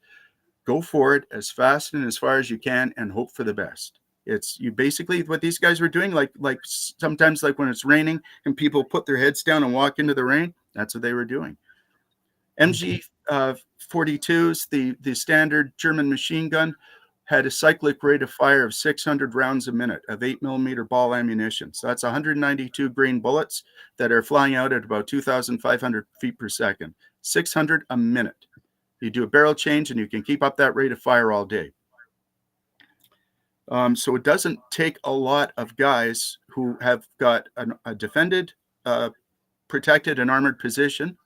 go forward as fast and as far as you can and hope for the best. It's you basically what these guys were doing, like sometimes like when it's raining and people put their heads down and walk into the rain. That's what they were doing. MG 42s, the standard German machine gun, had a cyclic rate of fire of 600 rounds a minute of 8mm ball ammunition. So that's 192 grain bullets that are flying out at about 2,500 feet per second. 600 a minute. You do a barrel change and you can keep up that rate of fire all day. So it doesn't take a lot of guys who have got a defended, protected and armored position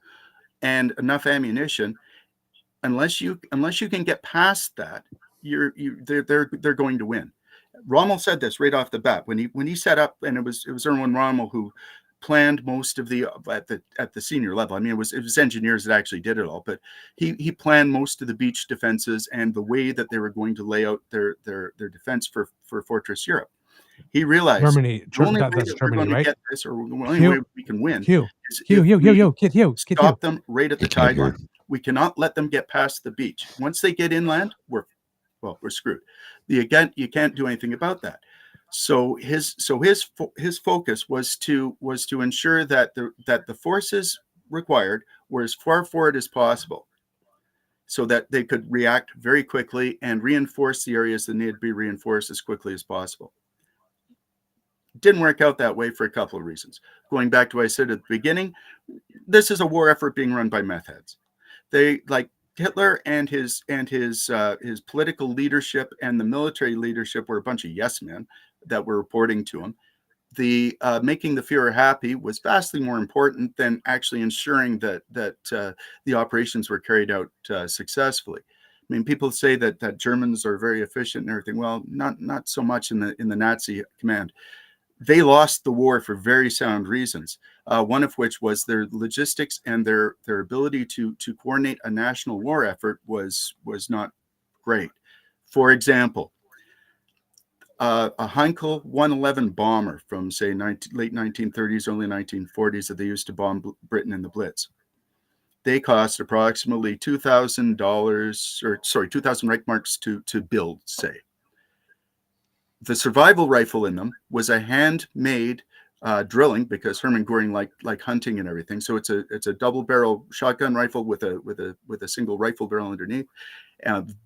and enough ammunition. Unless you can get past that, they're going to win. Rommel said this right off the bat when he set up, and it was Erwin Rommel who planned most of the at the senior level. I mean, it was engineers that actually did it all, but he planned most of the beach defenses and the way that they were going to lay out their defense for Fortress Europe. He realized Germany, the only way that's that Germany, we're going to right? get this, or the only way we can win, Hugh, is Hugh, if Hugh, we Hugh, Hugh, kid, Hugh, kid, Hugh. stop them right at the You can't tide hear. line. We cannot let them get past the beach. Once they get inland, we're screwed. You can't do anything about that. So his focus was to ensure that the forces required were as far forward as possible, so that they could react very quickly and reinforce the areas that needed to be reinforced as quickly as possible. Didn't work out that way for a couple of reasons. Going back to what I said at the beginning, this is a war effort being run by meth heads. They, like Hitler and his political leadership and the military leadership, were a bunch of yes men that were reporting to him. The making the Führer happy was vastly more important than actually ensuring that the operations were carried out successfully. I mean, people say that Germans are very efficient and everything. Well, not so much in the Nazi command. They lost the war for very sound reasons. One of which was their logistics and their ability to coordinate a national war effort was not great. For example, a Heinkel 111 bomber from, say, late 1930s, early 1940s that they used to bomb Britain in the Blitz. They cost approximately $2,000, or sorry, 2,000 Reichmarks to build, say. The survival rifle in them was a handmade drilling, because Hermann Göring liked hunting and everything. So it's a double barrel shotgun rifle with a single rifle barrel underneath.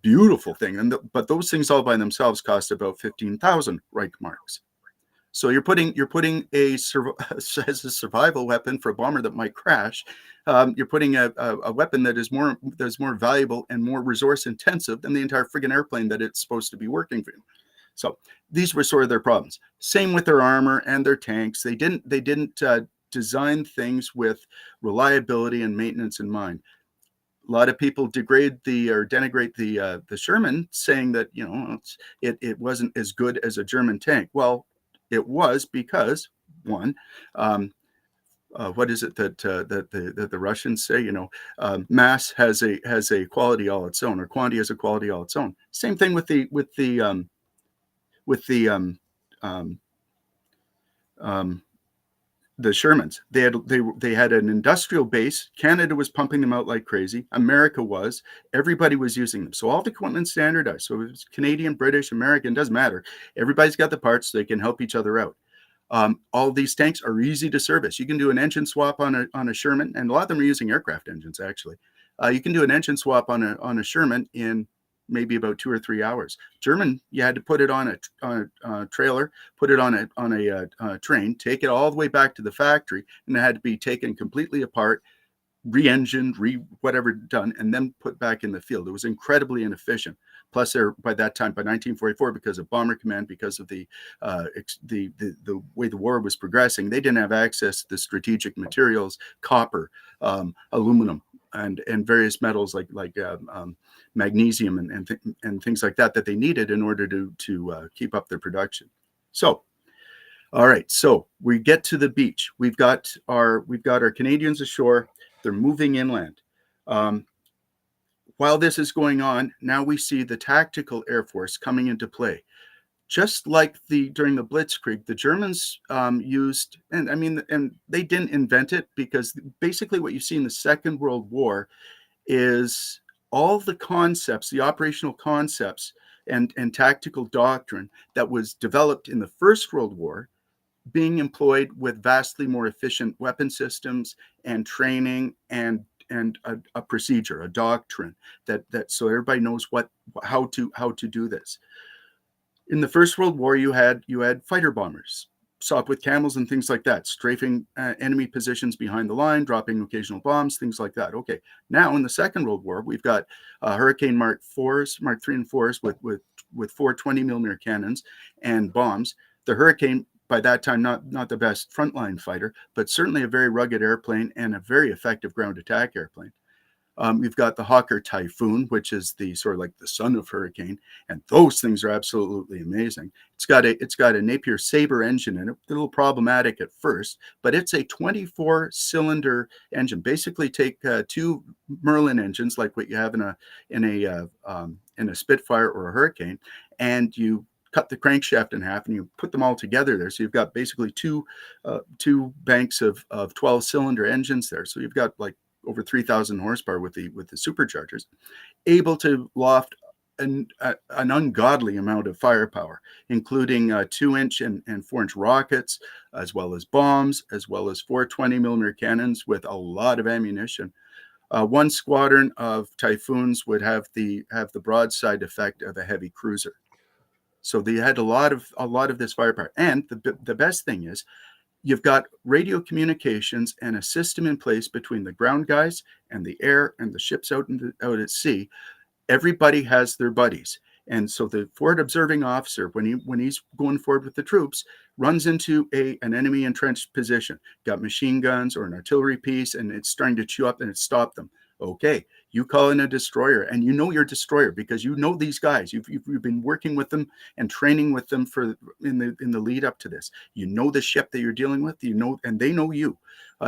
Beautiful thing. But those things all by themselves cost about 15,000 Reichmarks. So you're putting as a survival weapon for a bomber that might crash. You're putting a weapon that is more valuable and more resource intensive than the entire friggin' airplane that it's supposed to be working for. So these were sort of their problems. Same with their armor and their tanks. They didn't design things with reliability and maintenance in mind. A lot of people denigrate the Sherman, saying that it wasn't as good as a German tank. Well, it was, because one, what is it that the Russians say? Mass has a quality all its own, or quantity has a quality all its own. Same thing with the Shermans. They had an industrial base. Canada was pumping them out like crazy. America was. Everybody was using them. So all the equipment standardized. So it was Canadian, British, American, doesn't matter. Everybody's got the parts, so they can help each other out. All these tanks are easy to service. You can do an engine swap on a Sherman, and a lot of them are using aircraft engines, actually. You can do an engine swap on a Sherman in maybe about 2 or 3 hours. German, you had to put it on a trailer, put it on a train, take it all the way back to the factory, and it had to be taken completely apart, re-engined, whatever done, and then put back in the field. It was incredibly inefficient. Plus, by that time, by 1944, because of Bomber Command, because of the way the war was progressing, they didn't have access to the strategic materials, copper, aluminum, and various metals like magnesium and things like that they needed in order to keep up their production. So, all right, so we get to the beach. We've got our Canadians ashore. They're moving inland. While this is going on, now we see the tactical Air Force coming into play. Just like during the Blitzkrieg, the Germans used, and they didn't invent it, because basically what you see in the Second World War is all the concepts, the operational concepts and tactical doctrine that was developed in the First World War being employed with vastly more efficient weapon systems and training and a procedure, a doctrine that so everybody knows how to do this. In the First World War, you had fighter bombers, saw up with camels and things like that, strafing enemy positions behind the line, dropping occasional bombs, things like that. Okay, now in the Second World War, we've got Hurricane Mark 3 and 4s with 4 20mm cannons and bombs. The Hurricane, by that time, not the best frontline fighter, but certainly a very rugged airplane and a very effective ground attack airplane. We've got the Hawker Typhoon, which is the sort of like the son of Hurricane, and those things are absolutely amazing. It's got a Napier Sabre engine in it, a little problematic at first, but it's a 24-cylinder engine. Basically, take 2 Merlin engines like what you have in a Spitfire or a Hurricane, and you cut the crankshaft in half and you put them all together there. So you've got basically two banks of 12-cylinder engines there. So you've got like over 3,000 horsepower with the superchargers, able to loft an ungodly amount of firepower, including 2-inch and 4-inch rockets, as well as bombs, as well as 4 20mm cannons with a lot of ammunition. One squadron of Typhoons would have the broadside effect of a heavy cruiser. So they had a lot of this firepower. And the best thing is, you've got radio communications and a system in place between the ground guys and the air and the ships out at sea. Everybody has their buddies. And so the forward observing officer, when he's going forward with the troops, runs into an enemy entrenched position, got machine guns or an artillery piece, and it's starting to chew up and it stopped them. Okay, you call in a destroyer, and you know your destroyer because you know these guys. You've been working with them and training with them in the lead up to this. You know the ship that you're dealing with, and they know you.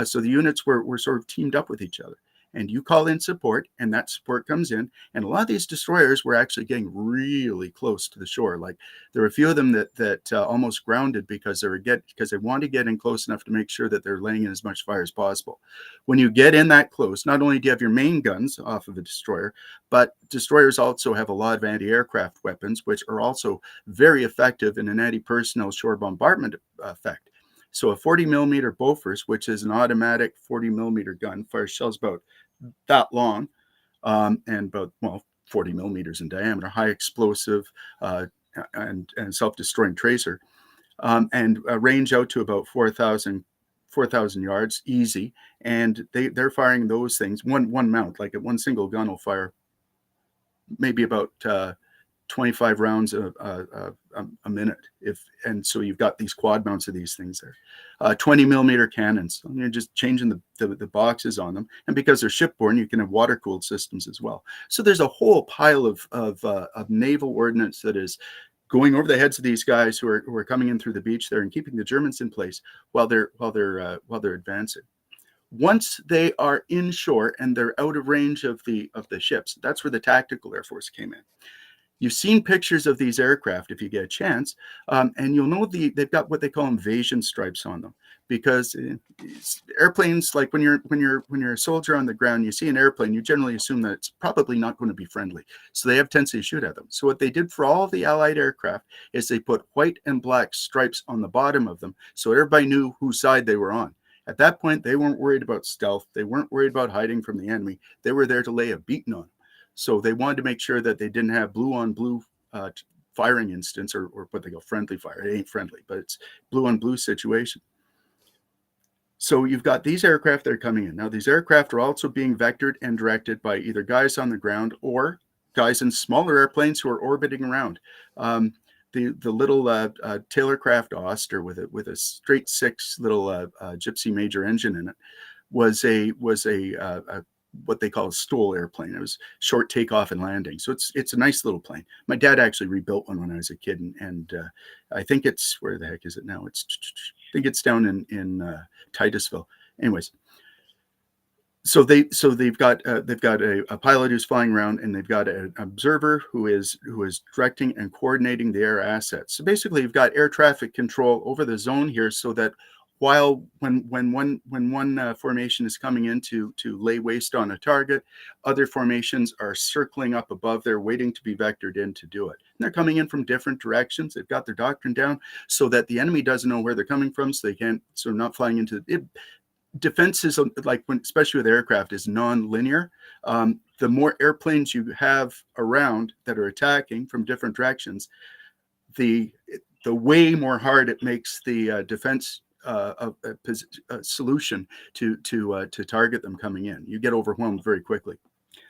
So the units were sort of teamed up with each other. And you call in support, and that support comes in. And a lot of these destroyers were actually getting really close to the shore. Like there were a few of them that almost grounded because they want to get in close enough to make sure that they're laying in as much fire as possible. When you get in that close, not only do you have your main guns off of a destroyer, but destroyers also have a lot of anti-aircraft weapons, which are also very effective in an anti-personnel shore bombardment effect. So a 40mm Bofors, which is an automatic 40mm gun, fires shells about that long and about 40 millimeters in diameter, high explosive and self-destroying tracer, and range out to about 4,000 yards, easy. And they're firing those things one mount, like one single gun will fire maybe about 25 rounds a minute. And so you've got these quad mounts of these things there. 20mm cannons. You're just changing the boxes on them. And because they're shipborne, you can have water-cooled systems as well. So there's a whole pile of naval ordnance that is going over the heads of these guys who are coming in through the beach there and keeping the Germans in place while they're advancing. Once they are inshore and they're out of range of the ships, that's where the tactical Air Force came in. You've seen pictures of these aircraft if you get a chance, and you'll know they've got what they call invasion stripes on them, because airplanes, like when you're a soldier on the ground, you see an airplane, you generally assume that it's probably not going to be friendly, so they have tendency to shoot at them. So what they did for all of the Allied aircraft is they put white and black stripes on the bottom of them, so everybody knew whose side they were on. At that point, they weren't worried about stealth. They weren't worried about hiding from the enemy. They were there to lay a beating on them. So they wanted to make sure that they didn't have blue on blue firing instance or what they call friendly fire. It ain't friendly, but it's blue on blue situation. So you've got these aircraft that are coming in. Now, these aircraft are also being vectored and directed by either guys on the ground or guys in smaller airplanes who are orbiting around. The little Taylorcraft Oster with a straight 6 little Gypsy Major engine in it was a what they call a STOL airplane. It was short takeoff and landing. So it's a nice little plane. My dad actually rebuilt one when I was a kid, and I think it's, where the heck is it now? I think it's down in Titusville. Anyways, so they've got a pilot who's flying around, and they've got an observer who is directing and coordinating the air assets. So basically, you've got air traffic control over the zone here, so that while when one formation is coming in to lay waste on a target, other formations are circling up above there, waiting to be vectored in to do it. And they're coming in from different directions. They've got their doctrine down so that the enemy doesn't know where they're coming from, so they can't, so not flying into it. defense is like when, especially with aircraft, is non-linear. The more airplanes you have around that are attacking from different directions, the way more hard it makes the defense solution to target them coming in. You get overwhelmed very quickly.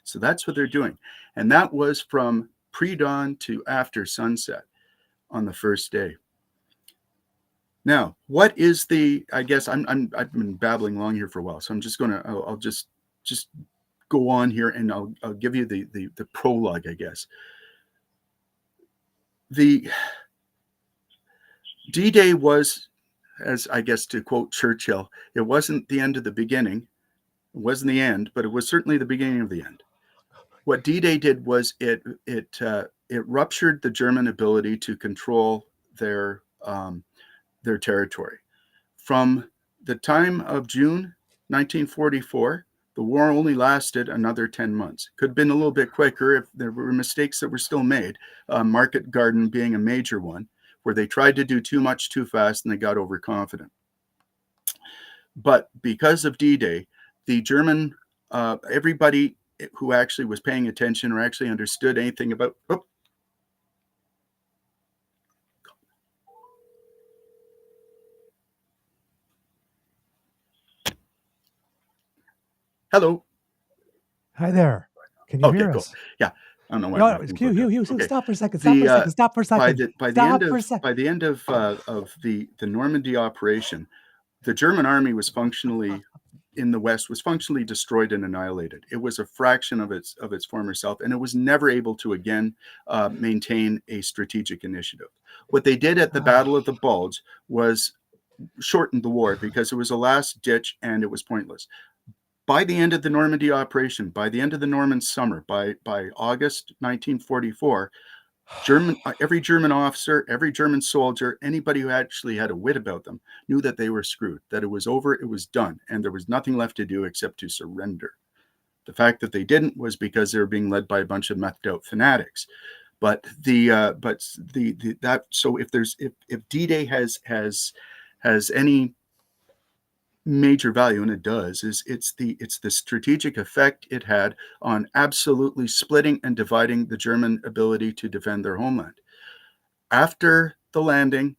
So that's what they're doing, and that was from pre-dawn to after sunset on the first day. Now, what is the? I guess I've been babbling along here for a while, so I'm just gonna I'll just go on here, and I'll give you the prologue, I guess. The D-Day was, as I guess to quote Churchill, it wasn't the end of the beginning, it wasn't the end, but it was certainly the beginning of the end. What D-Day did was it ruptured the German ability to control their territory. From the time of June 1944, the war only lasted another 10 months. Could have been a little bit quicker if there were mistakes that were still made, Market Garden being a major one, where they tried to do too much too fast and they got overconfident. But because of D-Day, the German, everybody who actually was paying attention or actually understood anything about, Hello. Hi there. Can you hear us? Yeah. I don't know why. No, Hugh, okay. Stop for a second. Stop for a second. By the end of the Normandy operation, the German army was functionally in the West was functionally destroyed and annihilated. It was a fraction of its former self, and it was never able to again maintain a strategic initiative. What they did at the Battle of the Bulge was shorten the war because it was a last ditch and it was pointless. By the end of the Normandy operation, by the end of the Norman summer, by August 1944, every German officer, every German soldier, anybody who actually had a wit about them knew that they were screwed, that it was over, it was done, and there was nothing left to do except to surrender. The fact that they didn't was because they were being led by a bunch of methed out fanatics. But so if D-Day has any major value, and it does, is it's the strategic effect it had on absolutely splitting and dividing the German ability to defend their homeland. After the landing,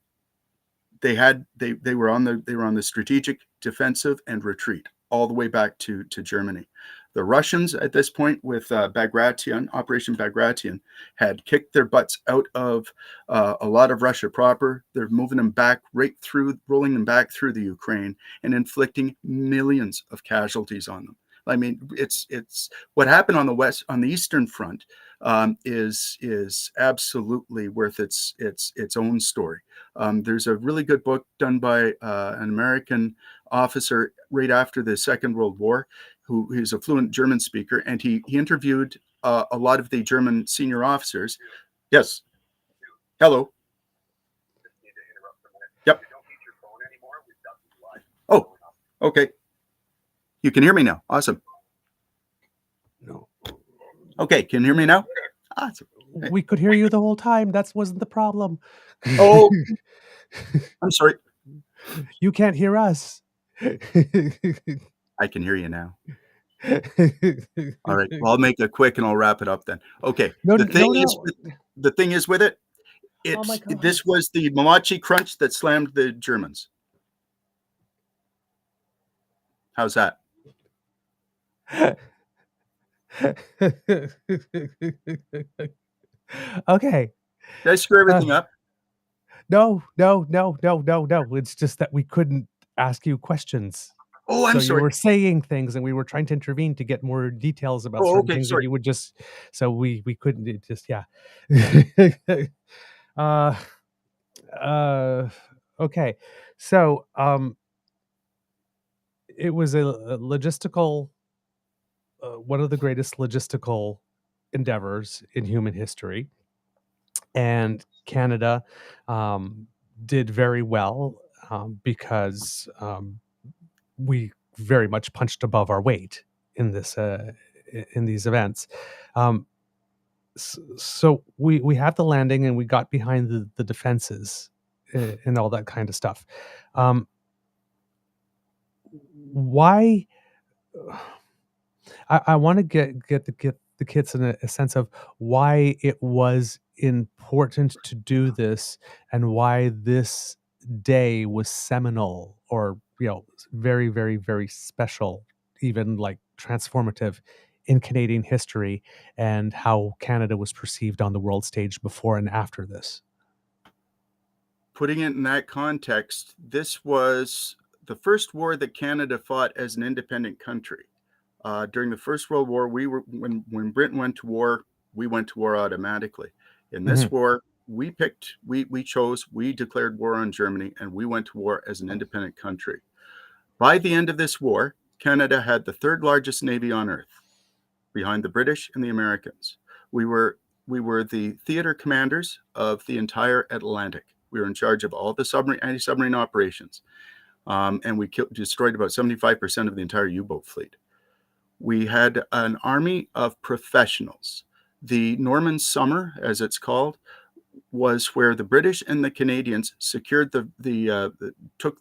they were on the strategic defensive and retreat all the way back to Germany. The Russians at this point with Operation Bagration, had kicked their butts out of a lot of Russia proper. They're moving them back rolling them back through the Ukraine and inflicting millions of casualties on them. I mean, it's what happened on the Eastern Front is absolutely worth its own story. There's a really good book done by an American officer right after the Second World War, who is a fluent German speaker, and he interviewed a lot of the German senior officers. Yes. Hello. Yep. Oh, okay. You can hear me now. Awesome. No. Okay, can you hear me now? We could hear you the whole time. That wasn't the problem. Oh, I'm sorry. You can't hear us. I can hear you now. All right. Well, I'll make it quick and I'll wrap it up then. Okay. The thing is with it, this was the Malachi crunch that slammed the Germans. How's that? Okay. Did I screw everything up? No. It's just that we couldn't ask you questions. Oh, I'm sorry. You were saying things, and we were trying to intervene to get more details about certain things that you would just. So we couldn't. It just Okay. So it was a logistical, one of the greatest logistical endeavors in human history, and Canada did very well because we very much punched above our weight in this in these events. So we have the landing, and we got behind the defenses and all that kind of stuff. why I want to get the kids in a sense of why it was important to do this and why this day was seminal or very very very special, even like transformative in Canadian history, and how Canada was perceived on the world stage before and after this. Putting it in that context, this was the first war that Canada fought as an independent country. During the First World War, when Britain went to war, we went to war automatically. In this war, we declared war on Germany, and we went to war as an independent country. By the end of this war, Canada had the third largest navy on earth, behind the British and the Americans. We were the theater commanders of the entire Atlantic. We were in charge of all the anti-submarine operations, and we destroyed about 75% of the entire U-boat fleet. We had an army of professionals. The Norman Summer, as it's called, was where the British and the Canadians secured took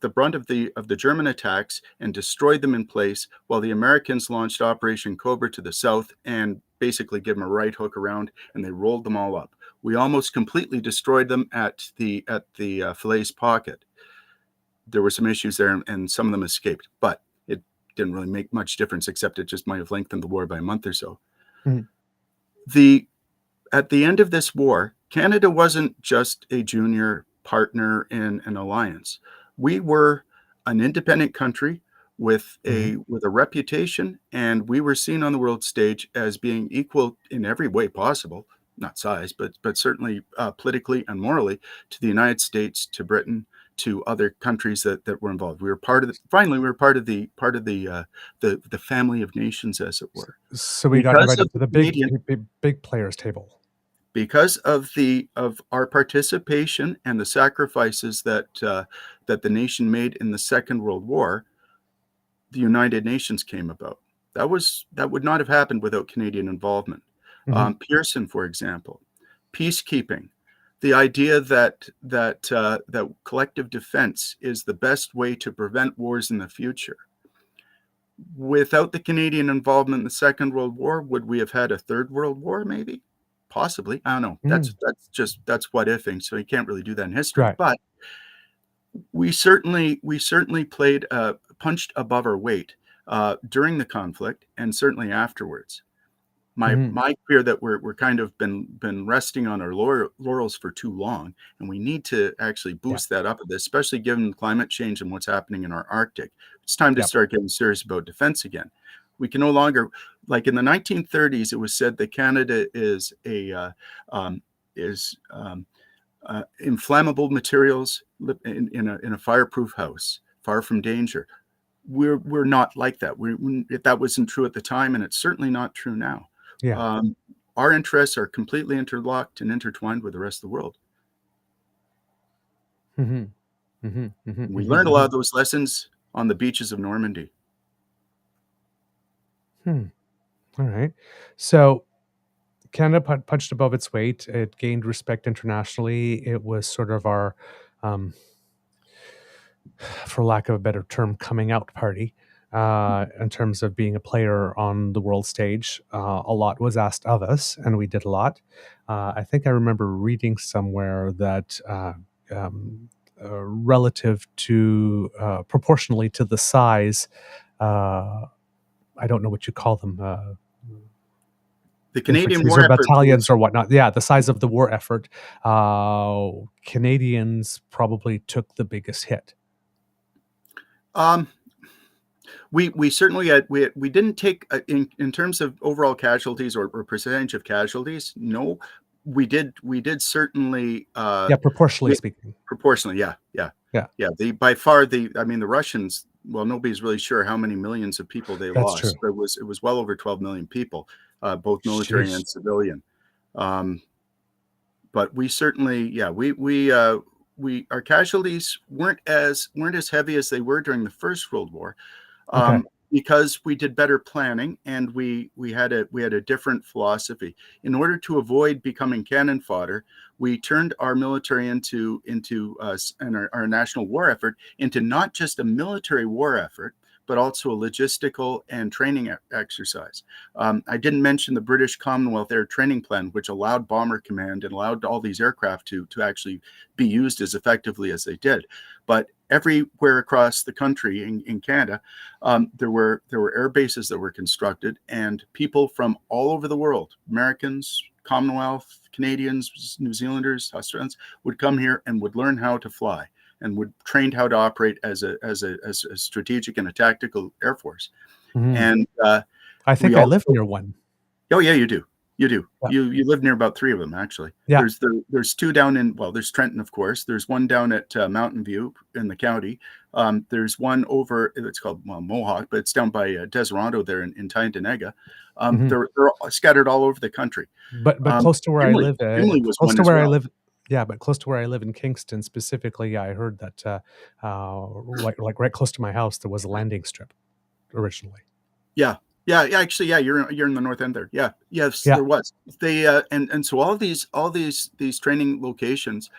the brunt of the German attacks and destroyed them in place, while the Americans launched Operation Cobra to the south and basically gave them a right hook around, and they rolled them all up. We almost completely destroyed them at the Falaise Pocket. There were some issues there, and some of them escaped, but it didn't really make much difference, except it just might have lengthened the war by a month or so. At the end of this war, Canada wasn't just a junior partner in an alliance. We were an independent country with a reputation, and we were seen on the world stage as being equal in every way possible, not size, but certainly politically and morally, to the United States, to Britain, to other countries that were involved. We were part of the family of nations, as it were. So we got invited to the big players table. Because of our participation and the sacrifices that the nation made in the Second World War, the United Nations came about. That would not have happened without Canadian involvement. Pearson, for example, peacekeeping, the idea that collective defense is the best way to prevent wars in the future. Without the Canadian involvement in the Second World War, would we have had a Third World War? Maybe. Possibly. I don't know. That's what ifing. So you can't really do that in history. Right. But we certainly punched above our weight during the conflict, and certainly afterwards. My fear that we're kind of been resting on our laurels for too long, and we need to actually boost that up a bit, especially given climate change and what's happening in our Arctic. It's time to start getting serious about defense again. We can no longer, like in the 1930s, it was said that Canada is inflammable materials in a fireproof house, far from danger. We're not like that. That wasn't true at the time, and it's certainly not true now. Yeah. Our interests are completely interlocked and intertwined with the rest of the world. We learned a lot of those lessons on the beaches of Normandy. All right. So Canada punched above its weight. It gained respect internationally. It was sort of our, for lack of a better term, coming out party in terms of being a player on the world stage. A lot was asked of us, and we did a lot. I think I remember reading somewhere that relative to, proportionally to the size, I don't know what you call them. The Canadian war effort, battalions or whatnot. Yeah, the size of the war effort. Canadians probably took the biggest hit. We certainly had, we didn't take in terms of overall casualties or percentage of casualties. No, we did certainly. Proportionally speaking. Proportionally, yeah. The Russians. Well, nobody's really sure how many millions of people they lost. True. But it was well over 12 million people, both military and civilian. But we certainly, our casualties weren't as heavy as they were during the First World War, because we did better planning, and we had a different philosophy. In order to avoid becoming cannon fodder, we turned our military and our national war effort into not just a military war effort, but also a logistical and training exercise. I didn't mention the British Commonwealth Air Training Plan, which allowed Bomber Command and allowed all these aircraft to actually be used as effectively as they did. But everywhere across the country in Canada, there were air bases that were constructed, and people from all over the world, Americans, Commonwealth, Canadians, New Zealanders, Australians, would come here and would learn how to fly and would trained how to operate as a strategic and a tactical air force. Mhm. And I think we I live also- near one. oh yeah, you do. You do. Yeah. You live near about 3 of them, actually. Yeah. There's 2 down in, well, there's Trenton, of course. There's one down at Mountain View in the county. There's one over, it's called Mohawk, but it's down by Deseronto there in Tyendinaga. Mhm. They're scattered all over the country. But close to where I live, Gimli was close one to as where I well. live, yeah, but close to where I live in Kingston specifically, I heard that like right close to my house there was a landing strip originally. Yeah, actually, yeah, you're in the north end there. Yeah, yes, Yeah. there was. They and so all these training locations,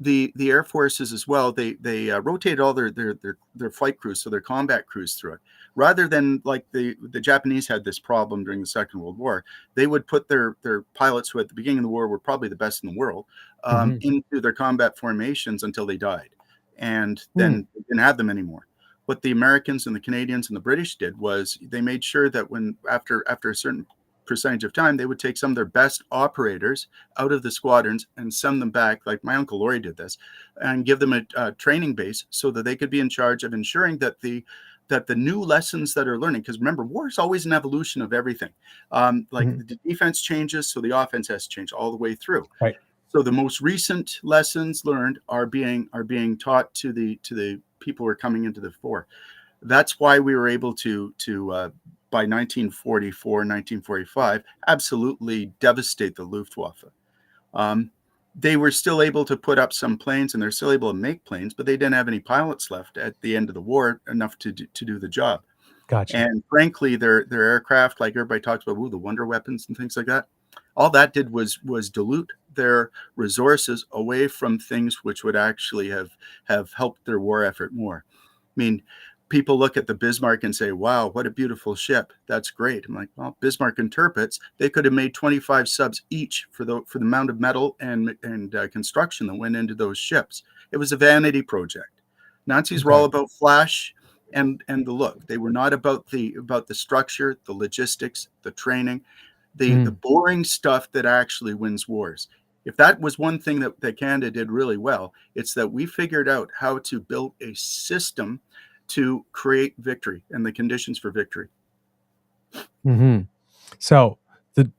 the Air Forces as well, they rotated all their flight crews, so their combat crews through it. Rather than like the Japanese had this problem during the Second World War, they would put their pilots, who at the beginning of the war were probably the best in the world, into their combat formations until they died, and then they didn't have them anymore. What the Americans and the Canadians and the British did was they made sure that when after a certain percentage of time, they would take some of their best operators out of the squadrons and send them back, like my Uncle Laurie did this, and give them a training base so that they could be in charge of ensuring that the new lessons that are learning, because remember, war is always an evolution of everything. The defense changes, so the offense has to change all the way through. Right. So the most recent lessons learned are being taught to the people who are coming into the fore. That's why we were able to by 1944, 1945, absolutely devastate the Luftwaffe. They were still able to put up some planes, and they're still able to make planes, but they didn't have any pilots left at the end of the war enough to do the job. Gotcha. And frankly, their aircraft, like everybody talks about, the wonder weapons and things like that, all that did was dilute their resources away from things which would actually have helped their war effort more. I mean, people look at the Bismarck and say, wow, what a beautiful ship. That's great. I'm like, well, Bismarck and Tirpitz, they could have made 25 subs each for the amount of metal and construction that went into those ships. It was a vanity project. Nazis were all about flash and the look. They were not about the structure, the logistics, the training, the boring stuff that actually wins wars. If that was one thing that Canada did really well, it's that we figured out how to build a system to create victory and the conditions for victory. Mm-hmm. So the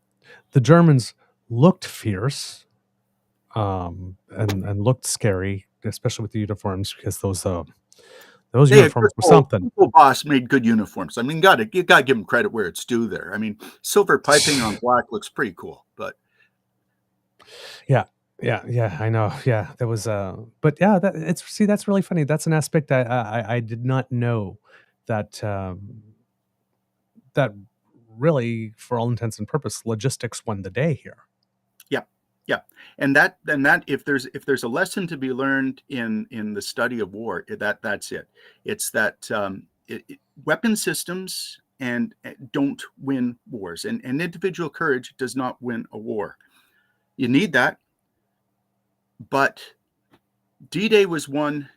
Germans looked fierce, and looked scary, especially with the uniforms, because those uniforms were something. Hugo Boss made good uniforms. I mean, you got to give them credit where it's due there. I mean, silver piping on black looks pretty cool, but yeah, I know. Yeah, there was but yeah, that's really funny. That's an aspect I did not know that that really, for all intents and purposes, logistics won the day here. Yeah, and that if there's a lesson to be learned in the study of war, that's it. It's that weapon systems and don't win wars, and individual courage does not win a war. You need that, but D-Day was won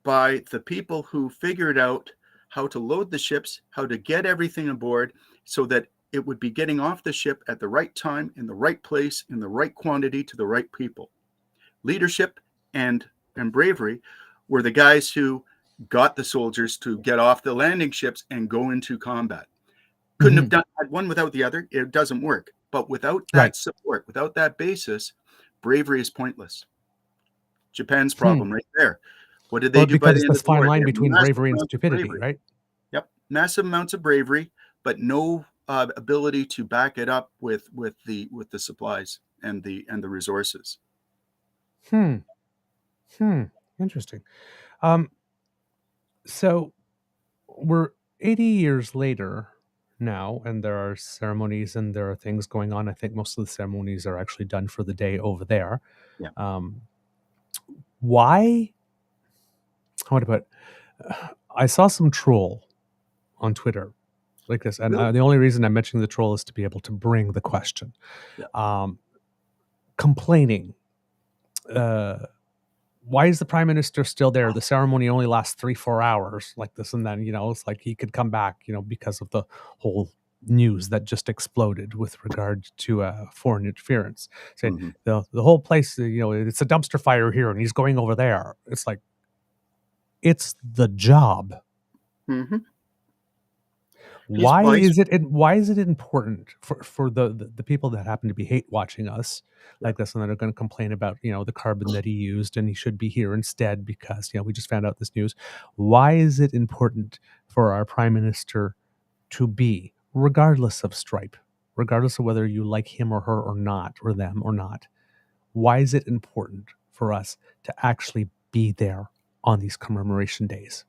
by the people who figured out how to load the ships, how to get everything aboard, so that it would be getting off the ship at the right time, in the right place, in the right quantity, to the right people. Leadership and bravery were the guys who got the soldiers to get off the landing ships and go into combat. Couldn't have had one without the other. It doesn't work. But without that support, without that basis, bravery is pointless. Japan's problem right there. What did they do by the end of the war? Because it's the fine line between bravery and stupidity, right? Yep. Massive amounts of bravery, but no ability to back it up with the supplies and the resources. Interesting. So we're 80 years later now, and there are ceremonies and there are things going on. I think most of the ceremonies are actually done for the day over there. Yeah. Why? How would I put it? I saw some troll on Twitter like this. And Really? the only reason I'm mentioning the troll is to be able to bring the question. Complaining. Why is the prime minister still there? The ceremony only lasts 3-4 hours like this. And then, it's like he could come back, because of the whole news that just exploded with regard to foreign interference. Saying the whole place, it's a dumpster fire here and he's going over there. It's like, it's the job. Mm-hmm. Why is it important for the people that happen to be hate watching us like this and that are going to complain about, the carbon that he used and he should be here instead because, we just found out this news. Why is it important for our prime minister to be, regardless of stripe, regardless of whether you like him or her or not, or them or not? Why is it important for us to actually be there on these commemoration days?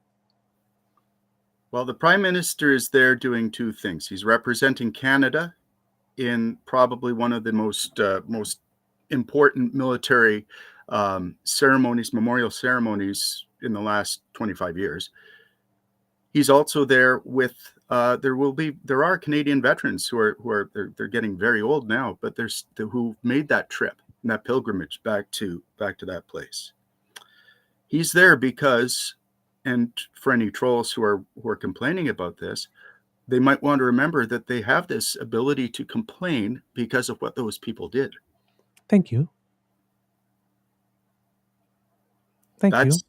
Well, the prime minister is there doing two things. He's representing Canada in probably one of the most important military ceremonies, memorial ceremonies in the last 25 years. He's also there with there are Canadian veterans they're getting very old now, but who made that trip and that pilgrimage back to that place. He's there because, and for any trolls who are complaining about this, they might want to remember that they have this ability to complain because of what those people did. Thank you. That's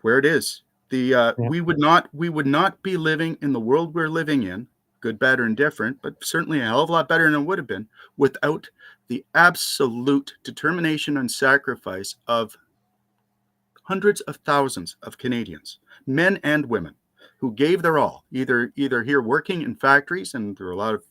where it is. We would not be living in the world we're living in, good, bad, or indifferent, but certainly a hell of a lot better than it would have been without the absolute determination and sacrifice of hundreds of thousands of Canadians, men and women, who gave their all, either here working in factories, and there are a lot of,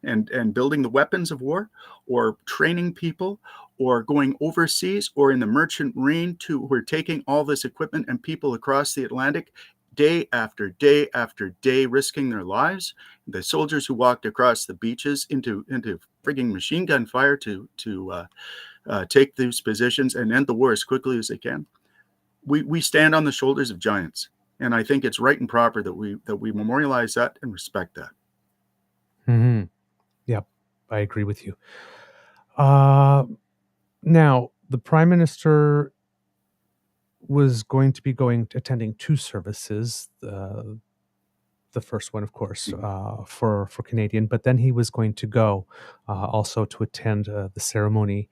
and building the weapons of war, or training people, or going overseas, or in the merchant marine, who are taking all this equipment and people across the Atlantic day after day after day, risking their lives. The soldiers who walked across the beaches into frigging machine gun fire to take these positions and end the war as quickly as they can. We stand on the shoulders of giants, and I think it's right and proper that we memorialize that and respect that. Mm-hmm. Yep, I agree with you. Now, the prime minister was going to be attending two services. The first one, of course, for Canadian, but then he was going to go also to attend the ceremony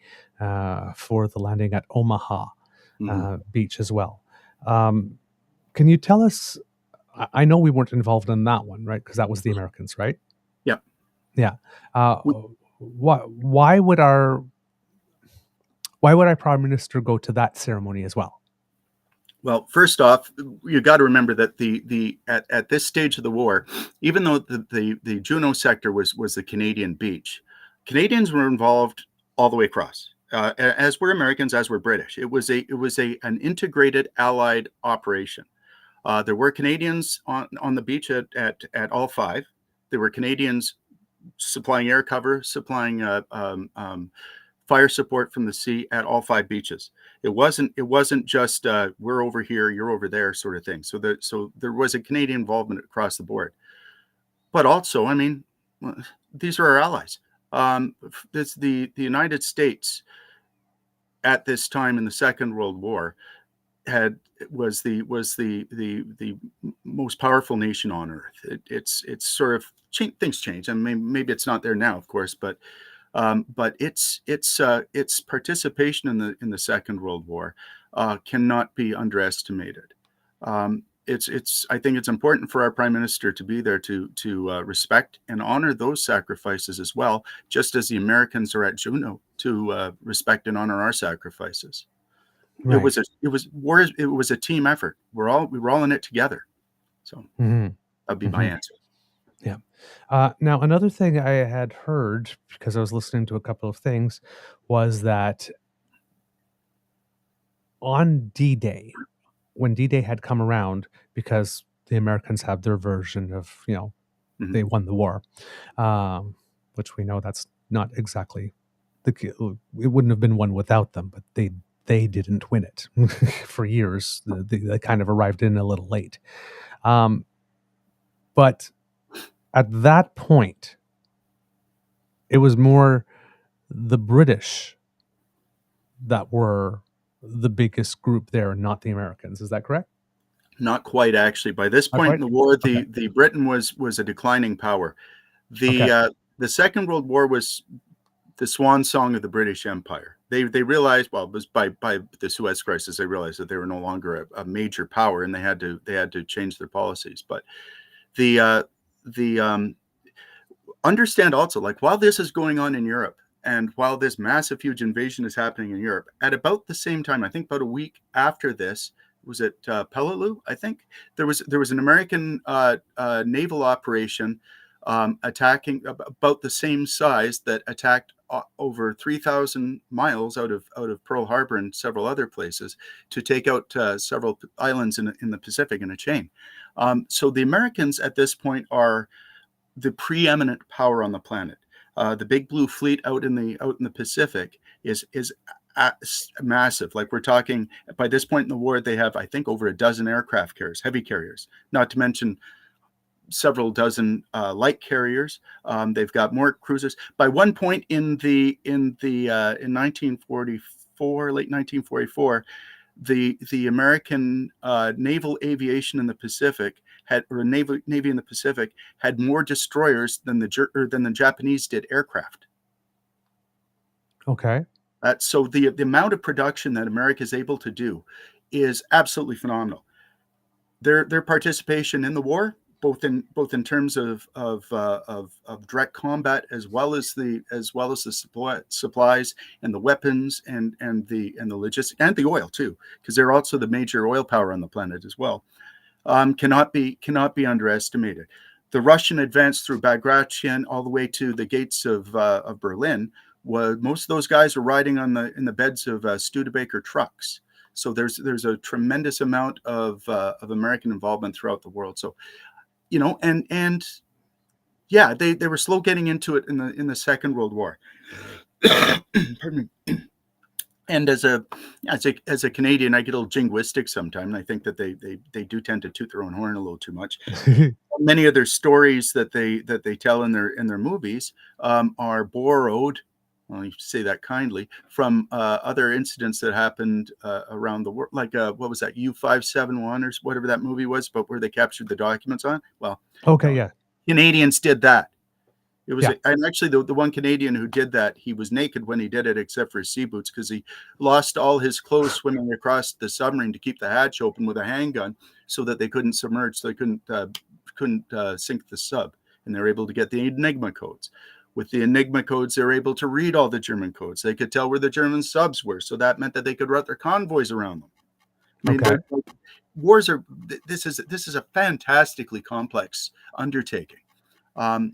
for the landing at Omaha Beach as well. Can you tell us? I know we weren't involved in that one, right? Because that was the Americans, right? Yeah. Yeah. Why would our prime minister go to that ceremony as well? Well, first off, you got to remember that at this stage of the war, even though the Juno sector was the Canadian beach, Canadians were involved all the way across, as were Americans, as were British. It was an integrated Allied operation. There were Canadians on the beach at all five. There were Canadians supplying air cover, supplying fire support from the sea at all five beaches. It wasn't just we're over here, you're over there sort of thing. So there was a Canadian involvement across the board. But also, I mean, these are our allies. The United States at this time in the Second World War was the most powerful nation on earth. It's sort of things change. I mean, maybe it's not there now, of course, but its participation in the Second World War cannot be underestimated. I think it's important for our prime minister to be there to respect and honor those sacrifices as well, just as the Americans are at Juno to respect and honor our sacrifices. Right. It was a team effort. We were all in it together. So that'd be my answer. Yeah. Now, another thing I had heard, because I was listening to a couple of things, was that on D-Day, when D-Day had come around, because the Americans have their version of, they won the war, which we know that's not exactly it wouldn't have been won without them, but they didn't win it for years. They kind of arrived in a little late. But at that point, it was more the British that were the biggest group there, not the Americans. Is that correct? Not quite, actually. By this Not point quite? in the war, Okay. the Britain was a declining power. Okay. The Second World War was the swan song of the British Empire. They realized, well, it was by the Suez Crisis, they realized that they were no longer a major power, and they had to change their policies. But the understand also, like, while this is going on in Europe, and while this massive, huge invasion is happening in Europe, at about the same time, I think about a week after this, was it Peleliu? I think there was an American naval operation attacking about the same size that attacked over 3,000 miles out of Pearl Harbor and several other places to take out several islands in the Pacific in a chain. So the Americans at this point are the preeminent power on the planet. The Big Blue Fleet out in the Pacific is massive. Like, we're talking, by this point in the war, they have, I think, over a dozen aircraft carriers, heavy carriers, not to mention several dozen light carriers. They've got more cruisers. By one point in 1944, late 1944, the American naval aviation in the Pacific Navy in the Pacific had more destroyers than the Japanese did aircraft. Okay. So the amount of production that America is able to do is absolutely phenomenal. Their participation in the war, both in terms of direct combat, as well as the supplies and the weapons and the logistics and the oil too, because they're also the major oil power on the planet as well, cannot be underestimated. The Russian advance through Bagration all the way to the gates of Berlin, most of those guys were riding in the beds of Studebaker trucks. So there's a tremendous amount of American involvement throughout the world. So, and yeah, they were slow getting into it in the Second World War. Pardon me. And as a Canadian, I get a little jingoistic sometimes. And I think that they do tend to toot their own horn a little too much. Many of their stories that they tell in their movies are borrowed, well, you say that kindly, from other incidents that happened around the world, like what was that, U-571 or whatever that movie was, but where they captured the documents on. Well, Okay, yeah. Canadians did that. It was, Yeah. and actually the one Canadian who did that, he was naked when he did it, except for his sea boots, because he lost all his clothes swimming across the submarine to keep the hatch open with a handgun, so that they couldn't submerge, so they couldn't sink the sub, and they were able to get the Enigma codes. With the Enigma codes, they were able to read all the German codes. They could tell where the German subs were, so that meant that they could route their convoys around them. I mean, Okay. wars are. This is a fantastically complex undertaking. And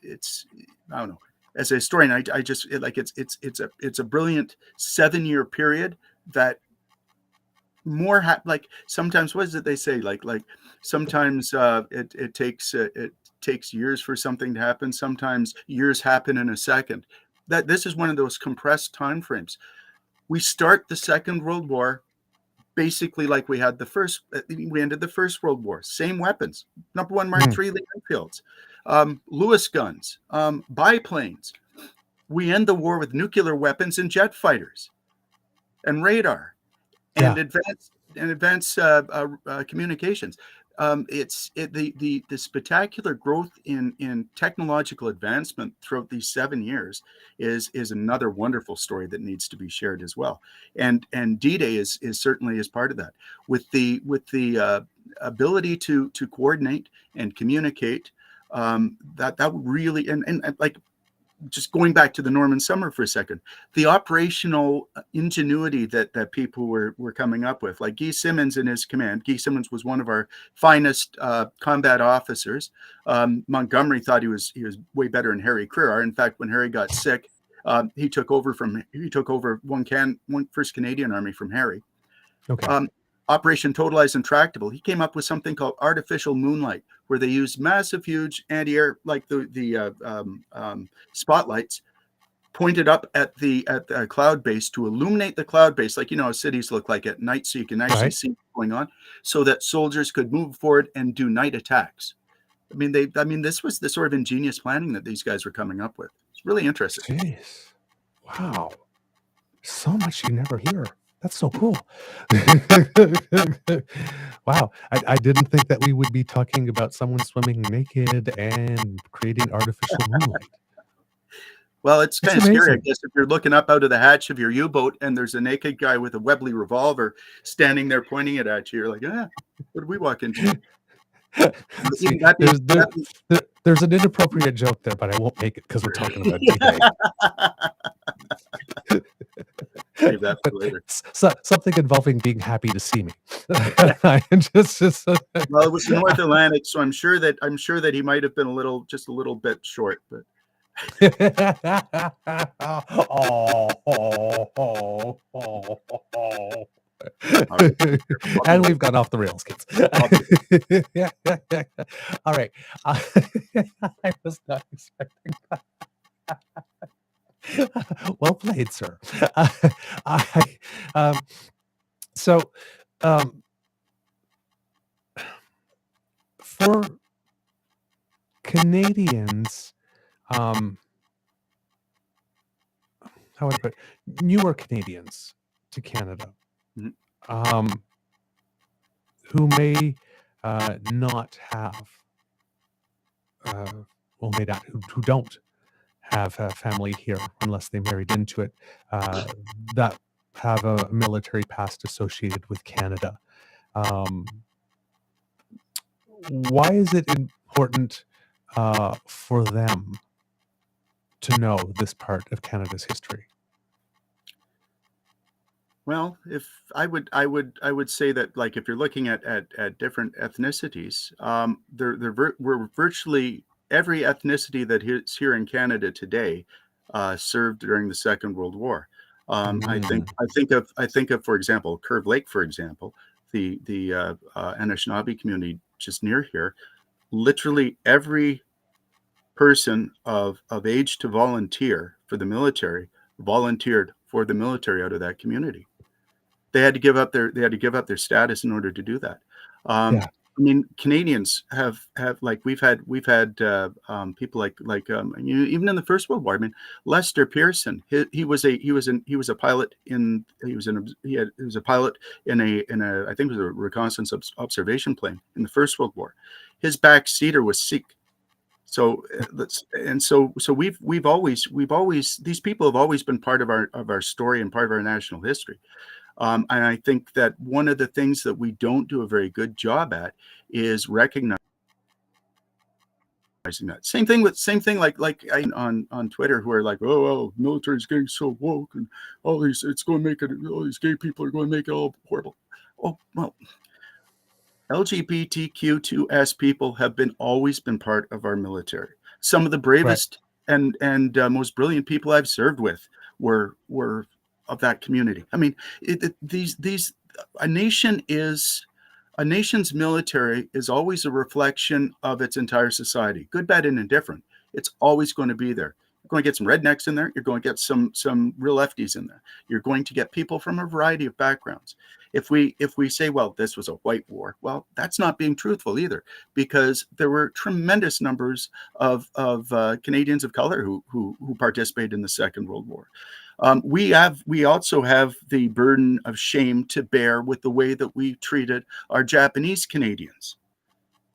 it's, I don't know, as a historian, I just it's a brilliant 7-year period that more like sometimes, what is it they say, like sometimes it takes years for something to happen, sometimes years happen in a second. That this is one of those compressed time frames. We start the Second World War basically like we ended the First World War. Same weapons. Number 1 Mark III Lee Enfields, Lewis guns, biplanes. We end the war with nuclear weapons and jet fighters, and radar, and advanced communications. The spectacular growth in technological advancement throughout these 7 years is another wonderful story that needs to be shared as well. And D-Day is certainly as part of that, with the ability to coordinate and communicate. That really, and like, just going back to the Norman Summer for a second, the operational ingenuity that people were coming up with, like Guy Simmons and his command. Guy Simmons was one of our finest combat officers. Montgomery thought he was way better than Harry Crerar. In fact, when Harry got sick, he took over First Canadian Army from Harry. Okay. Operation Totalized Intractable. He came up with something called artificial moonlight, where they used massive, huge anti-air, like the spotlights, pointed up at the cloud base to illuminate the cloud base, like, how cities look like at night, so you can actually see what's going on, so that soldiers could move forward and do night attacks. This was the sort of ingenious planning that these guys were coming up with. It's really interesting. Jeez. Wow. So much you never hear. That's so cool. Wow. I didn't think that we would be talking about someone swimming naked and creating artificial moonlight. Well, it's That's kind of scary, I amazing. guess, if you're looking up out of the hatch of your U-boat and there's a naked guy with a Webley revolver standing there pointing it at you. You're like, what did we walk into? See, there's an inappropriate joke there, but I won't make it because we're talking about D-Day. Save that for later. Something involving being happy to see me. Well, it was the North Atlantic, so I'm sure that he might have been just a little bit short, but. And we've gone off the rails, kids. All right. I was not expecting that. Well played, sir. For Canadians, how would I put it? Newer Canadians to Canada, who may not have, who don't have a family here unless they married into it, that have a military past associated with Canada. Why is it important for them to know this part of Canada's history? Well, if I would say that, like, if you're looking at different ethnicities, we're virtually every ethnicity that is here in Canada today served during the Second World War. I think of, for example, Curve Lake, for example, the Anishinaabe community just near here. Literally every person of age to volunteer for the military volunteered for the military out of that community. They had to give up their status in order to do that. I mean, Canadians have like we've had people like even in the First World War. I mean, Lester Pearson, he was a pilot in I think it was a reconnaissance observation plane in the First World War. His back seater was Sikh. So we've always these people have always been part of our story and part of our national history. And I think that one of the things that we don't do a very good job at is recognizing that. Same thing like on Twitter, who are like, oh, military's getting so woke and all these gay people are going to make it all horrible. Oh, well, LGBTQ2S people have always been part of our military. Some of the bravest and most brilliant people I've served with were of that community. I mean, a nation's military is always a reflection of its entire society, good, bad, and indifferent. It's always going to be there. You're going to get some rednecks in there. You're going to get some real lefties in there. You're going to get people from a variety of backgrounds. If we say, well, this was a white war, well, that's not being truthful either, because there were tremendous numbers of Canadians of color who participated in the Second World War. We also have the burden of shame to bear with the way that we treated our Japanese Canadians.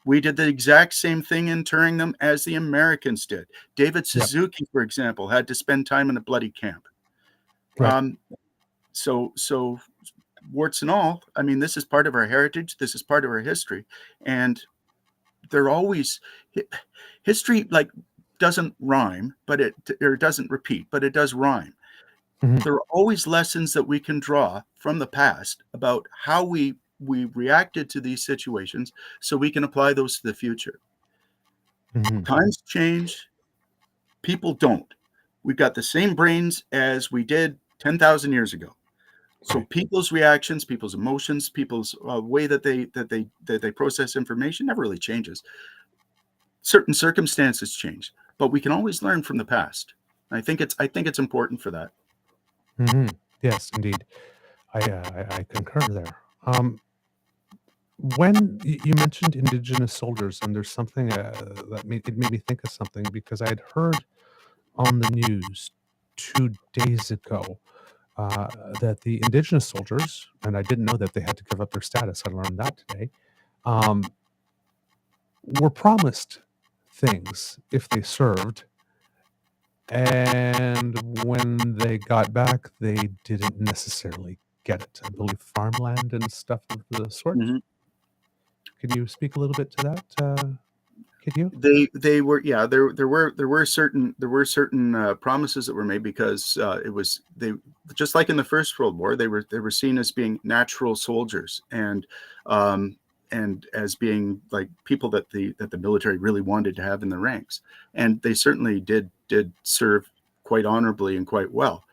We did the exact same thing interring them as the Americans did. David Suzuki, for example, had to spend time in a bloody camp. So warts and all, I mean, this is part of our heritage. This is part of our history. And history doesn't rhyme, or doesn't repeat, but it does rhyme. Mm-hmm. There are always lessons that we can draw from the past about how we reacted to these situations, so we can apply those to the future. Mm-hmm. Times change. People don't. We've got the same brains as we did 10,000 years ago. So people's reactions, people's emotions, people's way that they process information never really changes. Certain circumstances change, but we can always learn from the past. I think it's important for that. Mm-hmm. Yes, indeed. I concur there. When you mentioned Indigenous soldiers, and there's something that made me think of something, because I had heard on the news 2 days ago that the Indigenous soldiers, and I didn't know that they had to give up their status, I learned that today, um, were promised things if they served, and when they got back, they didn't necessarily get it. I believe farmland and stuff of the sort. Mhm. Could you speak a little bit to that? Could you? They were, yeah, there were certain promises that were made, because it was, they, just like in the First World War, they were seen as being natural soldiers, and as being like people that the military really wanted to have in the ranks, and they certainly did serve quite honorably and quite well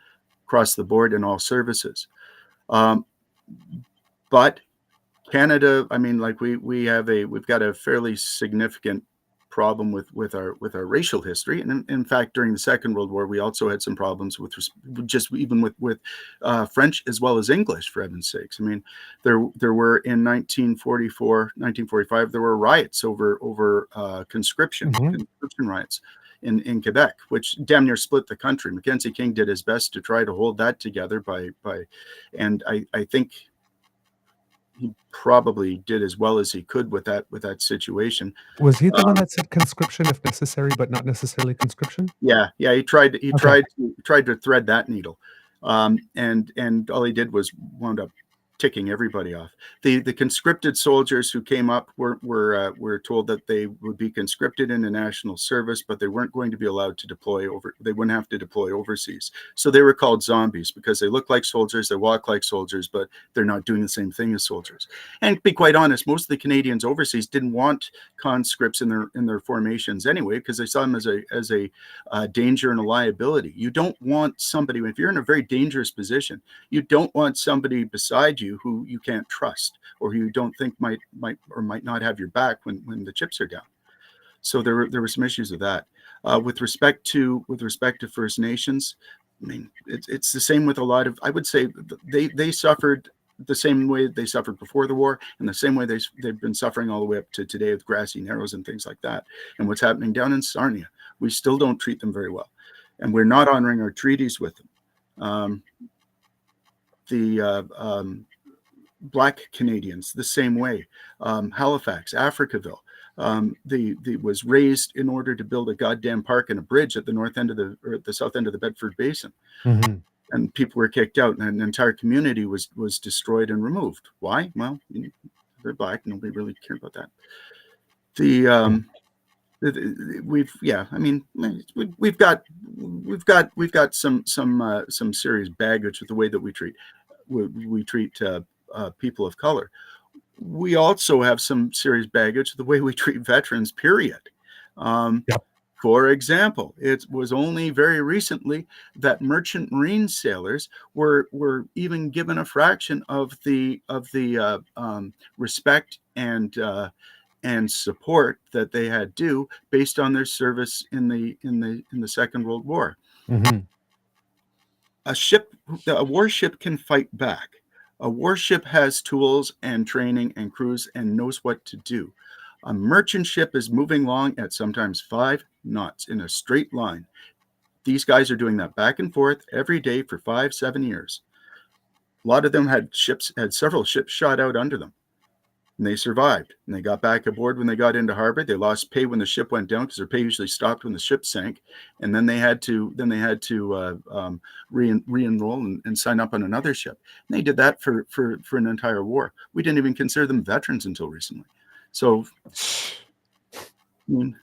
across the board in all services. But Canada, I mean, like we've got a fairly significant problem with our racial history, and in fact, during the Second World War, we also had some problems with just even with French as well as English, for heaven's sakes. I mean, there were in 1944, 1945, there were riots over conscription riots in Quebec, which damn near split the country. Mackenzie King did his best to try to hold that together and I think he probably did as well as he could with that situation. Was he the one that said conscription if necessary, but not necessarily conscription? Yeah, he tried to thread that needle, and all he did was wound up ticking everybody off. The conscripted soldiers who came up were told that they would be conscripted into national service, but they weren't going to be allowed to deploy they wouldn't have to deploy overseas. So they were called zombies, because they look like soldiers, they walk like soldiers, but they're not doing the same thing as soldiers. And to be quite honest, most of the Canadians overseas didn't want conscripts in their formations anyway, because they saw them as a danger and a liability. You don't want somebody, if you're in a very dangerous position, you don't want somebody beside you who you can't trust, or who you don't think might not have your back when the chips are down. So there were some issues with that. With respect to First Nations, I mean, it's the same with a lot of, I would say they suffered the same way they suffered before the war, and the same way they've been suffering all the way up to today with Grassy Narrows and things like that. And what's happening down in Sarnia, we still don't treat them very well, and we're not honoring our treaties with them. Black Canadians, the same way. Halifax, Africaville, was raised in order to build a goddamn park and a bridge at the north end of the south end of the Bedford Basin. Mm-hmm. And people were kicked out, and an entire community was destroyed and removed. Why? Well, they're black. Nobody really cared about that. We've got some serious baggage with the way that we treat people of color. We also have some serious baggage with the way we treat veterans, period. Yep. For example, it was only very recently that merchant marine sailors were even given a fraction of the respect and support that they had due based on their service in the Second World War. Mm-hmm. A warship can fight back. A warship has tools and training and crews and knows what to do. A merchant ship is moving along at sometimes 5 knots in a straight line. These guys are doing that back and forth every day for 5-7 years. A lot of them had several ships shot out under them, and they survived. And they got back aboard when they got into harbor. They lost pay when the ship went down, because their pay usually stopped when the ship sank. And then they had to re-enroll and sign up on another ship. And they did that for an entire war. We didn't even consider them veterans until recently. So, I mean,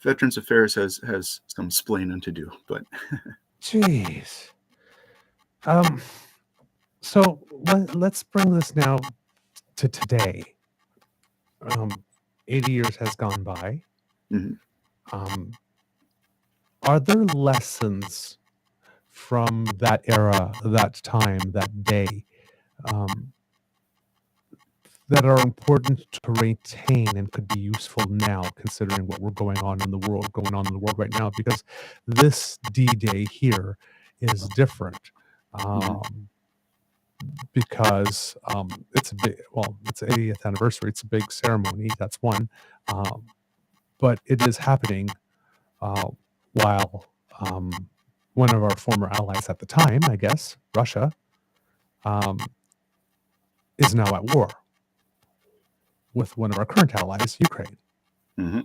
Veterans Affairs has some splaining to do, but jeez. So let's bring this now to today. 80 years has gone by. Mm-hmm. Are there lessons from that era, that time, that day, that are important to retain and could be useful now, considering what we're going on in the world right now? Because this D-Day here is different. because it's it's the 80th anniversary. It's a big ceremony. That's one, but it is happening while one of our former allies at the time, I guess, Russia, is now at war with one of our current allies, Ukraine. Mm-hmm.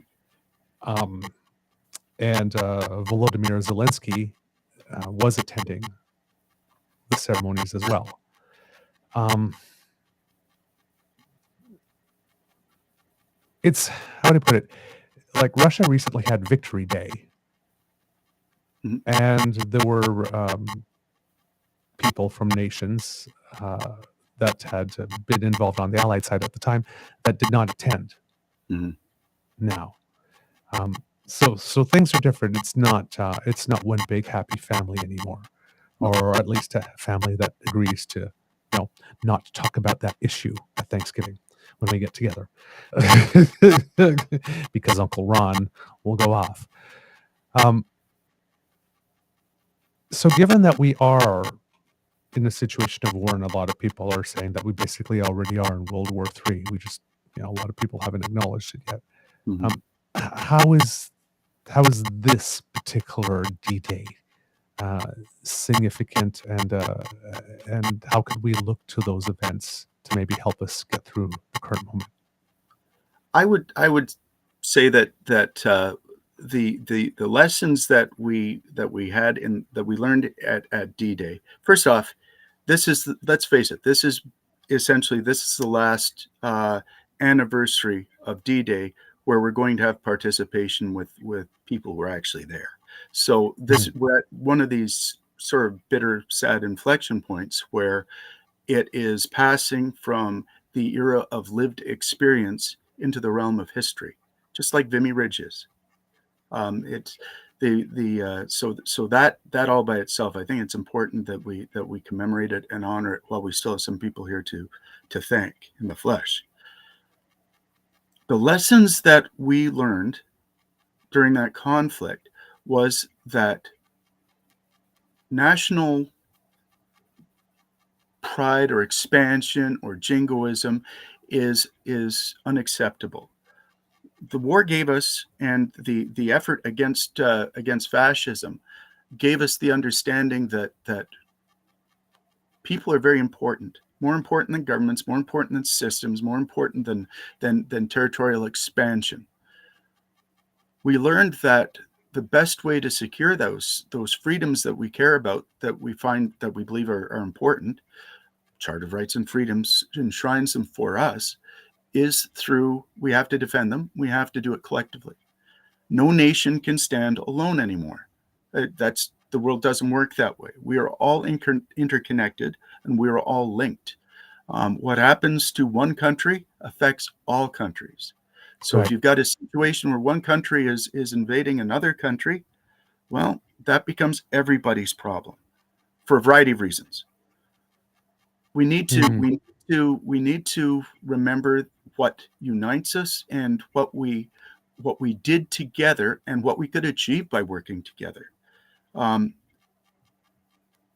And Volodymyr Zelensky was attending the ceremonies as well. It's, how would I put it? Like Russia recently had Victory Day. Mhm. And there were people from nations that had been involved on the Allied side at the time that did not attend Mhm. now. So things are different. It's not one big happy family anymore, or at least a family that agrees to, not talk about that issue at Thanksgiving when we get together, because Uncle Ron will go off. So given that we are in a situation of war, and a lot of people are saying that we basically already are in World War III, we just, a lot of people haven't acknowledged it yet. Mhm. How is this particular D-Day significant, and how could we look to those events to maybe help us get through the current moment? I would say that the lessons that we had that we learned at D-Day. First off, let's face it, this is the last anniversary of D-Day where we're going to have participation with people who are actually there. So we're at one of these sort of bitter, sad inflection points where it is passing from the era of lived experience into the realm of history, just like Vimy Ridge is. It's so that all by itself, I think it's important that we commemorate it and honor it while we still have some people here to thank in the flesh. The lessons that we learned during that conflict was that national pride or expansion or jingoism is unacceptable. The war gave us, and the effort against fascism gave us the understanding that people are very important, more important than governments, more important than systems, more important than territorial expansion. We learned that the best way to secure those freedoms that we care about, that we believe are important, Charter of Rights and Freedoms enshrines them for us, is through, we have to defend them. We have to do it collectively. No nation can stand alone anymore. The world doesn't work that way. We are all interconnected, and we are all linked. What happens to one country affects all countries. So Right. if you've got a situation where one country is invading another country, well, that becomes everybody's problem for a variety of reasons. We need to remember what unites us and what we did together and what we could achieve by working together.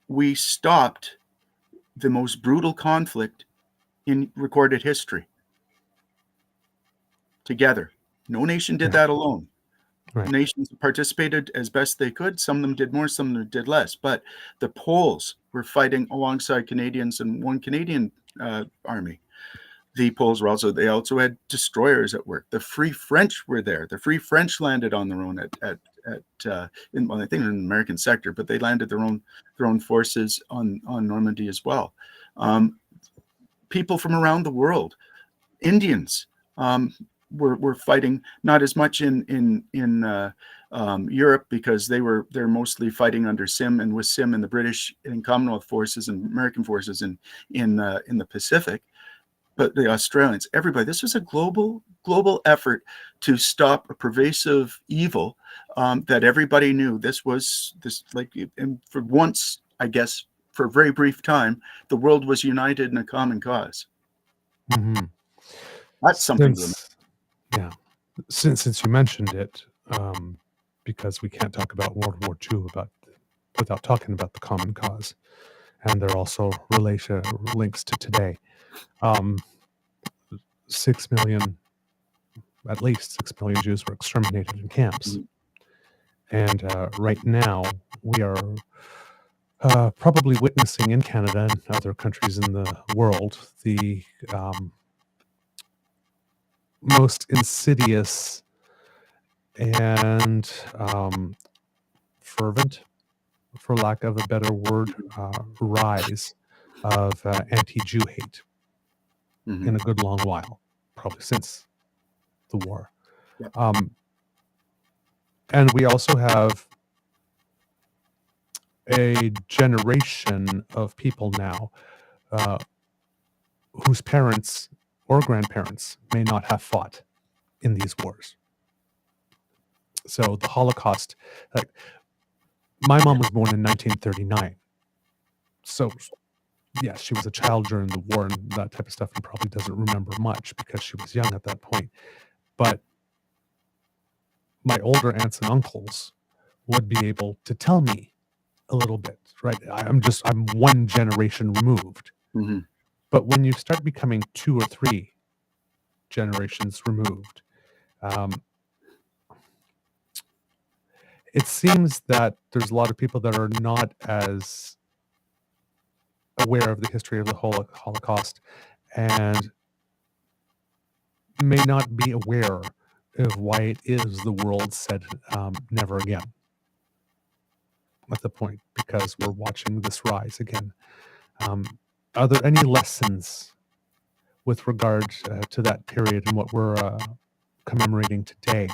We stopped the most brutal conflict in recorded history together. No nation did that alone. Right. Nations participated as best they could. Some of them did more, some of them did less. But the Poles were fighting alongside Canadians and one Canadian army. The Poles they also had destroyers at work. The Free French were there. The Free French landed on their own I think in the American sector, but they landed their own forces on Normandy as well. People from around the world, Indians, were fighting, not as much in Europe, because they're mostly fighting under SIM and with SIM and the British and Commonwealth forces and American forces in the Pacific. But the Australians, everybody, this was a global effort to stop a pervasive evil that everybody knew. And for once, I guess, for a very brief time, the world was united in a common cause. Mm-hmm. That's something to remember. Yeah. Since you mentioned it, because we can't talk about World War II without talking about the common cause. and there are also links to today. 6 million, at least 6 million Jews were exterminated in camps. And right now, we are probably witnessing in Canada and other countries in the world the most insidious and fervent, for lack of a better word, rise of anti-Jew hate in a good long while, probably since the war. Yep. And we also have a generation of people now whose parents or grandparents may not have fought in these wars. So the Holocaust, like, my mom was born in 1939. So, yeah, she was a child during the war and that type of stuff, and probably doesn't remember much because she was young at that point. But my older aunts and uncles would be able to tell me a little bit, right? I'm one generation removed. But when you start becoming 2 or 3 generations removed, it seems that there's a lot of people that are not as aware of the history of the Holocaust and may not be aware of why it is the world said never again at the point, because we're watching this rise again. Are there any lessons with regard to that period and what we're commemorating today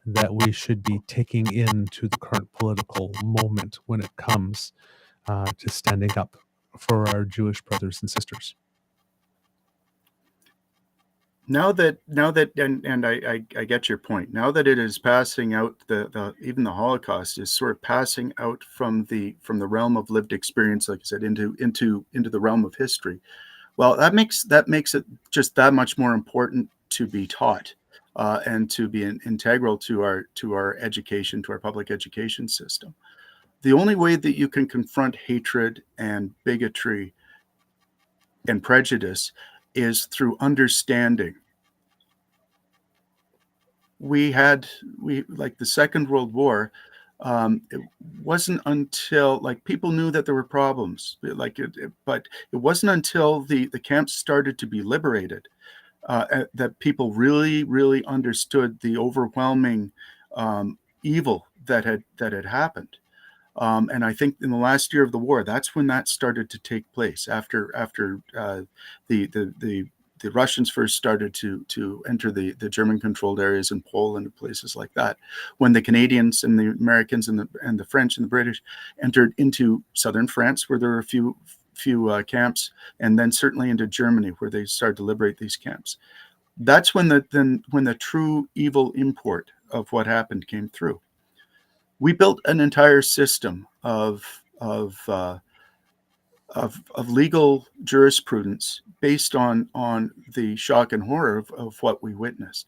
that we should be taking into the current political moment when it comes to standing up for our Jewish brothers and sisters? Now that and I get your point. Now that it is passing out, even the Holocaust is sort of passing out from the realm of lived experience, like I said, into the realm of history. Well, that makes it just that much more important to be taught and to be integral to our education, to our public education system. The only way that you can confront hatred and bigotry and prejudice is through understanding. We like the Second World War. It wasn't until, like, people knew that there were problems, but it wasn't until the camps started to be liberated that people really, really understood the overwhelming evil that had happened. And I think in the last year of the war, that's when that started to take place. After the Russians first started to enter the German-controlled areas in Poland and places like that, when the Canadians and the Americans and the French and the British entered into southern France, where there were a few camps, and then certainly into Germany, where they started to liberate these camps. That's when the true evil import of what happened came through. We built an entire system of legal jurisprudence based on the shock and horror of what we witnessed.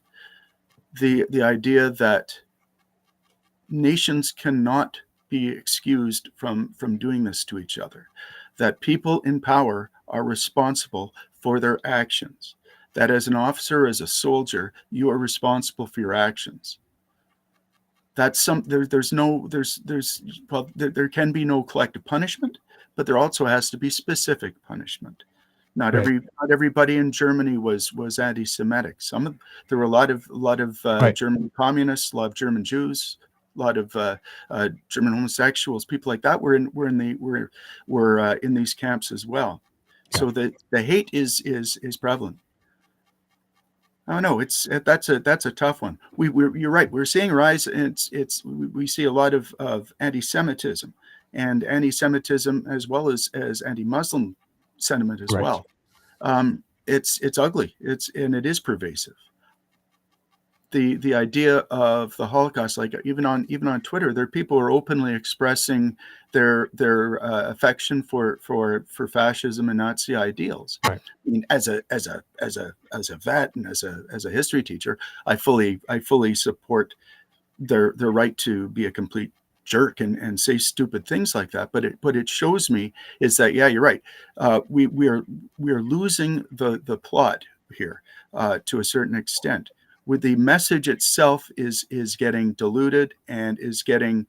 The idea that nations cannot be excused from doing this to each other, that people in power are responsible for their actions, that as an officer, as a soldier, you are responsible for your actions. That's there can be no collective punishment, but there also has to be specific punishment. Not everybody in Germany was anti-Semitic. There were a lot of German communists, a lot of German Jews, a lot of German homosexuals, people like that were in these camps as well. Yeah. So the hate is prevalent. Oh no, that's a tough one. You're right. We're seeing a rise. And we see a lot of anti-Semitism, and anti-Semitism as well as anti-Muslim sentiment as well. It's ugly. It is pervasive. The idea of the Holocaust, like even on Twitter, there are people who are openly expressing their affection for fascism and Nazi ideals. Right. I mean, as a vet and as a history teacher, I fully support their right to be a complete jerk and say stupid things like that. But it shows me is that, yeah, you're right. We are losing the plot here to a certain extent. With the message itself is getting diluted and is getting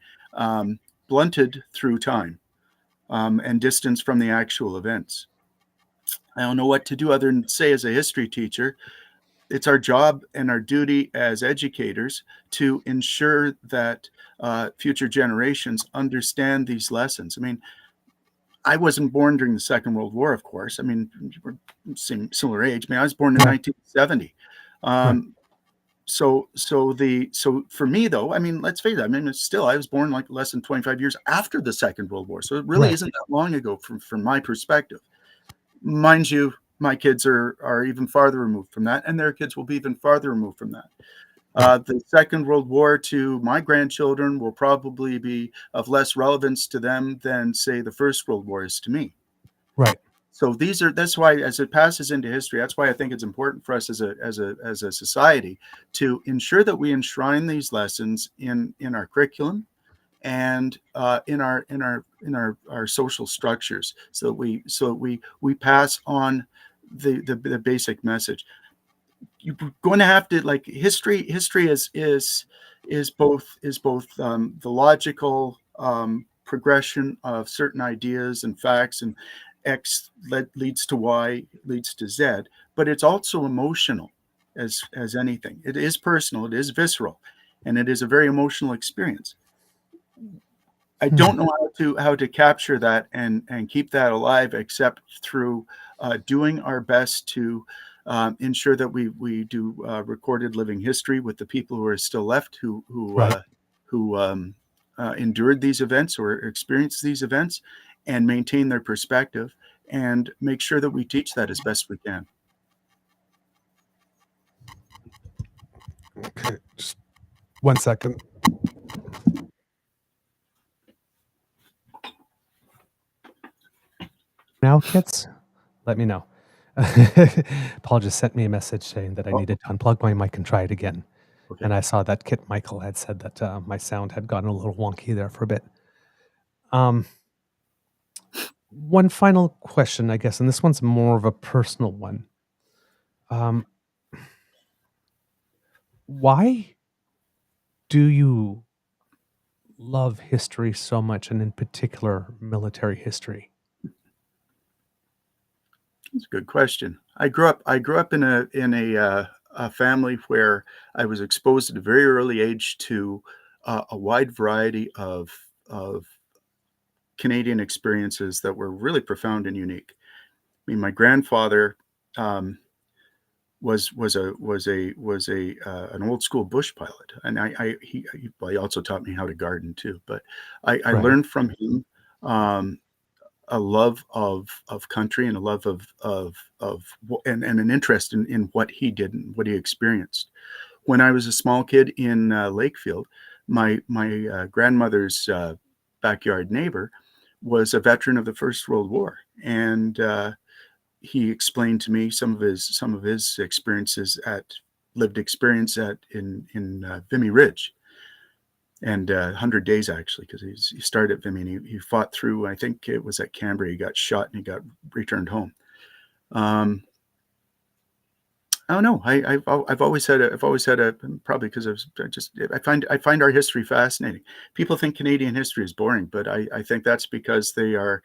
blunted through time and distance from the actual events. I don't know what to do other than say, as a history teacher, it's our job and our duty as educators to ensure that future generations understand these lessons. I mean, I wasn't born during the Second World War, of course. I mean, we're similar age. I mean, I was born in 1970. So for me, though, I mean, let's face it. I mean, it's still, I was born like less than 25 years after the Second World War. So it really isn't that long ago from my perspective. Mind you, my kids are even farther removed from that, and their kids will be even farther removed from that. The Second World War to my grandchildren will probably be of less relevance to them than, say, the First World War is to me. Right. So that's why, as it passes into history, that's why I think it's important for us as a society to ensure that we enshrine these lessons in our curriculum and in our social structures, so that we pass on the basic message. You're going to have to, like, history is both the logical progression of certain ideas and facts, and X leads to Y leads to Z, but it's also emotional as anything. It is personal, it is visceral, and it is a very emotional experience. I don't know how to capture that and keep that alive, except through doing our best to ensure that we do recorded living history with the people who are still left, who endured these events or experienced these events, and maintain their perspective, and make sure that we teach that as best we can. Okay, just 1 second. Now, kids, let me know. Paul just sent me a message saying that I needed to unplug my mic and try it again. Okay. And I saw that Kit Michael had said that my sound had gotten a little wonky there for a bit. One final question, I guess, and this one's more of a personal one. Why do you love history so much, and in particular military history? That's a good question. I grew up in a family where I was exposed at a very early age to a wide variety of Canadian experiences that were really profound and unique. I mean, my grandfather was an old school bush pilot, and he also taught me how to garden too. But I learned from him a love of country, and a love and an interest in what he did and what he experienced. When I was a small kid in Lakefield, my grandmother's backyard neighbor was a veteran of the First World War, and he explained to me some of his experiences lived experience in Vimy Ridge. And 100 days, actually, because he started at Vimy, and he fought through, I think it was at Cambrai. He got shot and he got returned home. I don't know. I've always had a probably because I find our history fascinating. People think Canadian history is boring, but I think that's because they are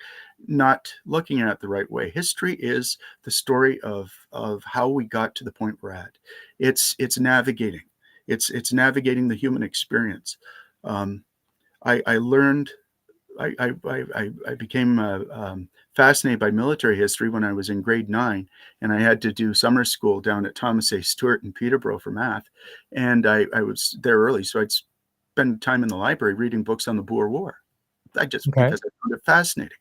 not looking at it the right way. History is the story of how we got to the point we're at. It's navigating. It's navigating the human experience. I learned. I became fascinated by military history when I was in grade 9, and I had to do summer school down at Thomas A. Stewart in Peterborough for math. And I was there early, so I'd spend time in the library reading books on the Boer War. Because I found it fascinating.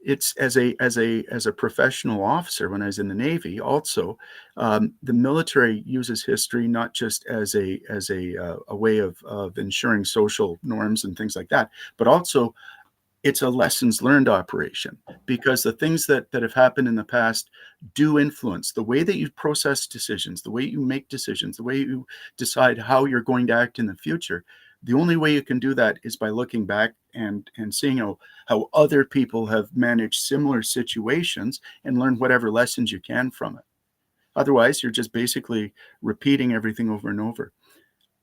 It's as a professional officer when I was in the Navy. Also, the military uses history not just as a way of ensuring social norms and things like that, but also it's a lessons learned operation, because the things that have happened in the past do influence the way that you process decisions, the way you make decisions, the way you decide how you're going to act in the future. The only way you can do that is by looking back and seeing how other people have managed similar situations and learn whatever lessons you can from it. Otherwise, you're just basically repeating everything over and over.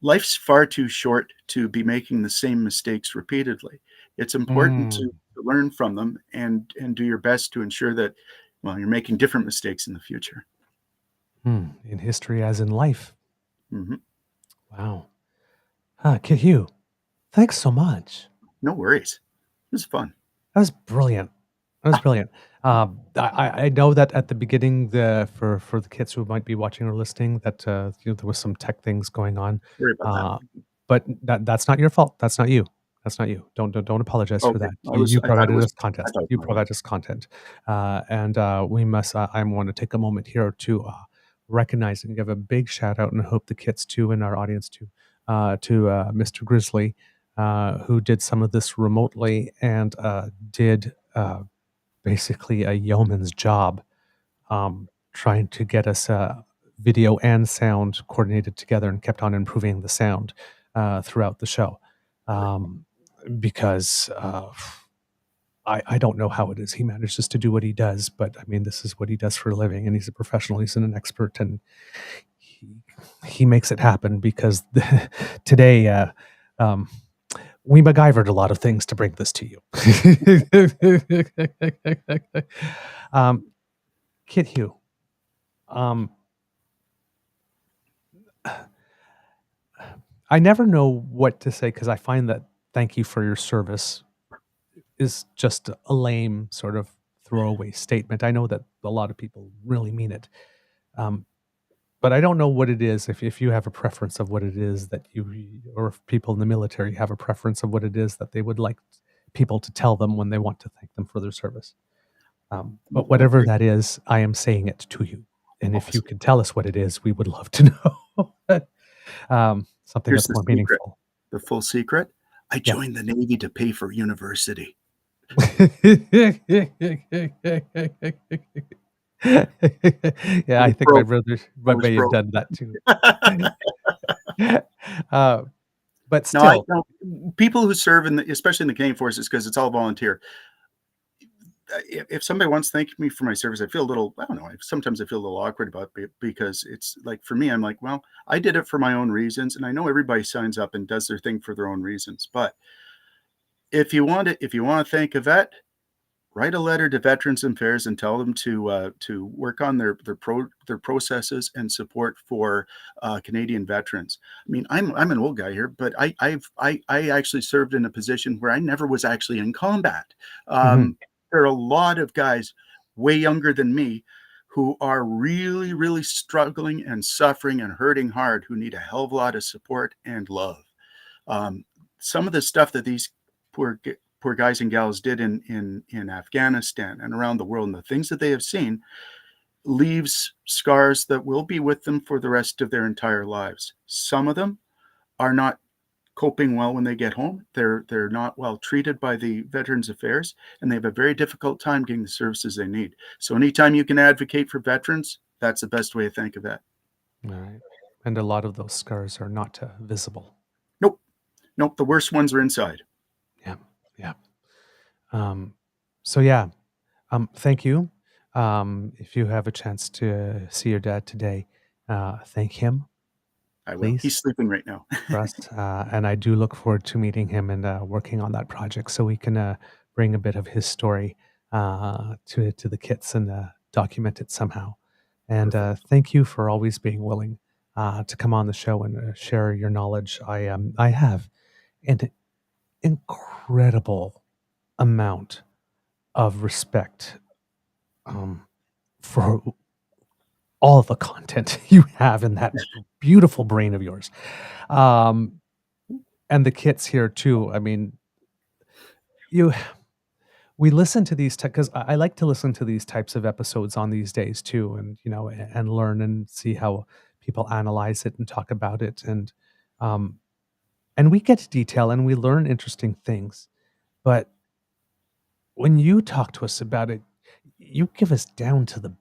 Life's far too short to be making the same mistakes repeatedly. It's important to learn from them and do your best to ensure that, well, you're making different mistakes in the future. In history as in life. Mhm. Wow. Kid Hugh, thanks so much. No worries. It was fun. That was brilliant. That was brilliant. I know that at the beginning, for the kids who might be watching or listening, that there was some tech things going on. Sorry about But that's not your fault. That's not you. That's not you. Don't apologize for Okay. that. I thought You it provided was- us content. I thought it was You my provided us content, and we must. I want to take a moment here to recognize and give a big shout out, and I hope the kids too in our audience too, to Mr. Grizzly, who did some of this remotely and did basically a yeoman's job trying to get us video and sound coordinated together and kept on improving the sound throughout the show. Because I don't know how it is he manages to do what he does, but I mean, this is what he does for a living, and he's a professional, he's an expert, and he makes it happen because today we MacGyvered a lot of things to bring this to you. Kid Hugh, I never know what to say because I find that thank you for your service is just a lame sort of throwaway statement. I know that a lot of people really mean it. But I don't know what it is, if you have a preference of what it is that you, or if people in the military have a preference of what it is that they would like people to tell them when they want to thank them for their service. But whatever that is, I am saying it to you. And if you could tell us what it is, we would love to know. Something Here's that's the more secret. meaningful. The full secret? I joined the Navy to pay for university. Yeah, I think my brother may have broke. done that too. But No, still, people who serve especially in the Canadian Forces, because it's all volunteer. If somebody wants to thank me for my service, I feel a little, I don't know, sometimes I feel a little awkward about it because it's like, for me, I'm like, well, I did it for my own reasons. And I know everybody signs up and does their thing for their own reasons. But if you want to thank a vet, write a letter to Veterans Affairs and tell them to work on their processes and support for Canadian veterans. I mean, I'm an old guy here, but I actually served in a position where I never was actually in combat. There are a lot of guys way younger than me who are really, really struggling and suffering and hurting hard, who need a hell of a lot of support and love. Some of the stuff that these poor guys and gals did in Afghanistan and around the world, and the things that they have seen, leaves scars that will be with them for the rest of their entire lives. Some of them are not coping well when they get home. They're not well treated by the Veterans Affairs, and they have a very difficult time getting the services they need. So anytime you can advocate for veterans, that's the best way to think of that. all right. And a lot of those scars are not visible. Nope. The worst ones are inside. Yeah. So yeah, thank you. If you have a chance to see your dad today, thank him. I will. Please. He's sleeping right now. For us, and I do look forward to meeting him and working on that project so we can bring a bit of his story to the kits and document it somehow. And thank you for always being willing to come on the show and share your knowledge. I have an incredible amount of respect for all the content you have in that beautiful brain of yours. And the kits here too. I mean, we listen to these because I like to listen to these types of episodes on these days too, and and learn and see how people analyze it and talk about it, and we get detail and we learn interesting things. But when you talk to us about it, you give us down to the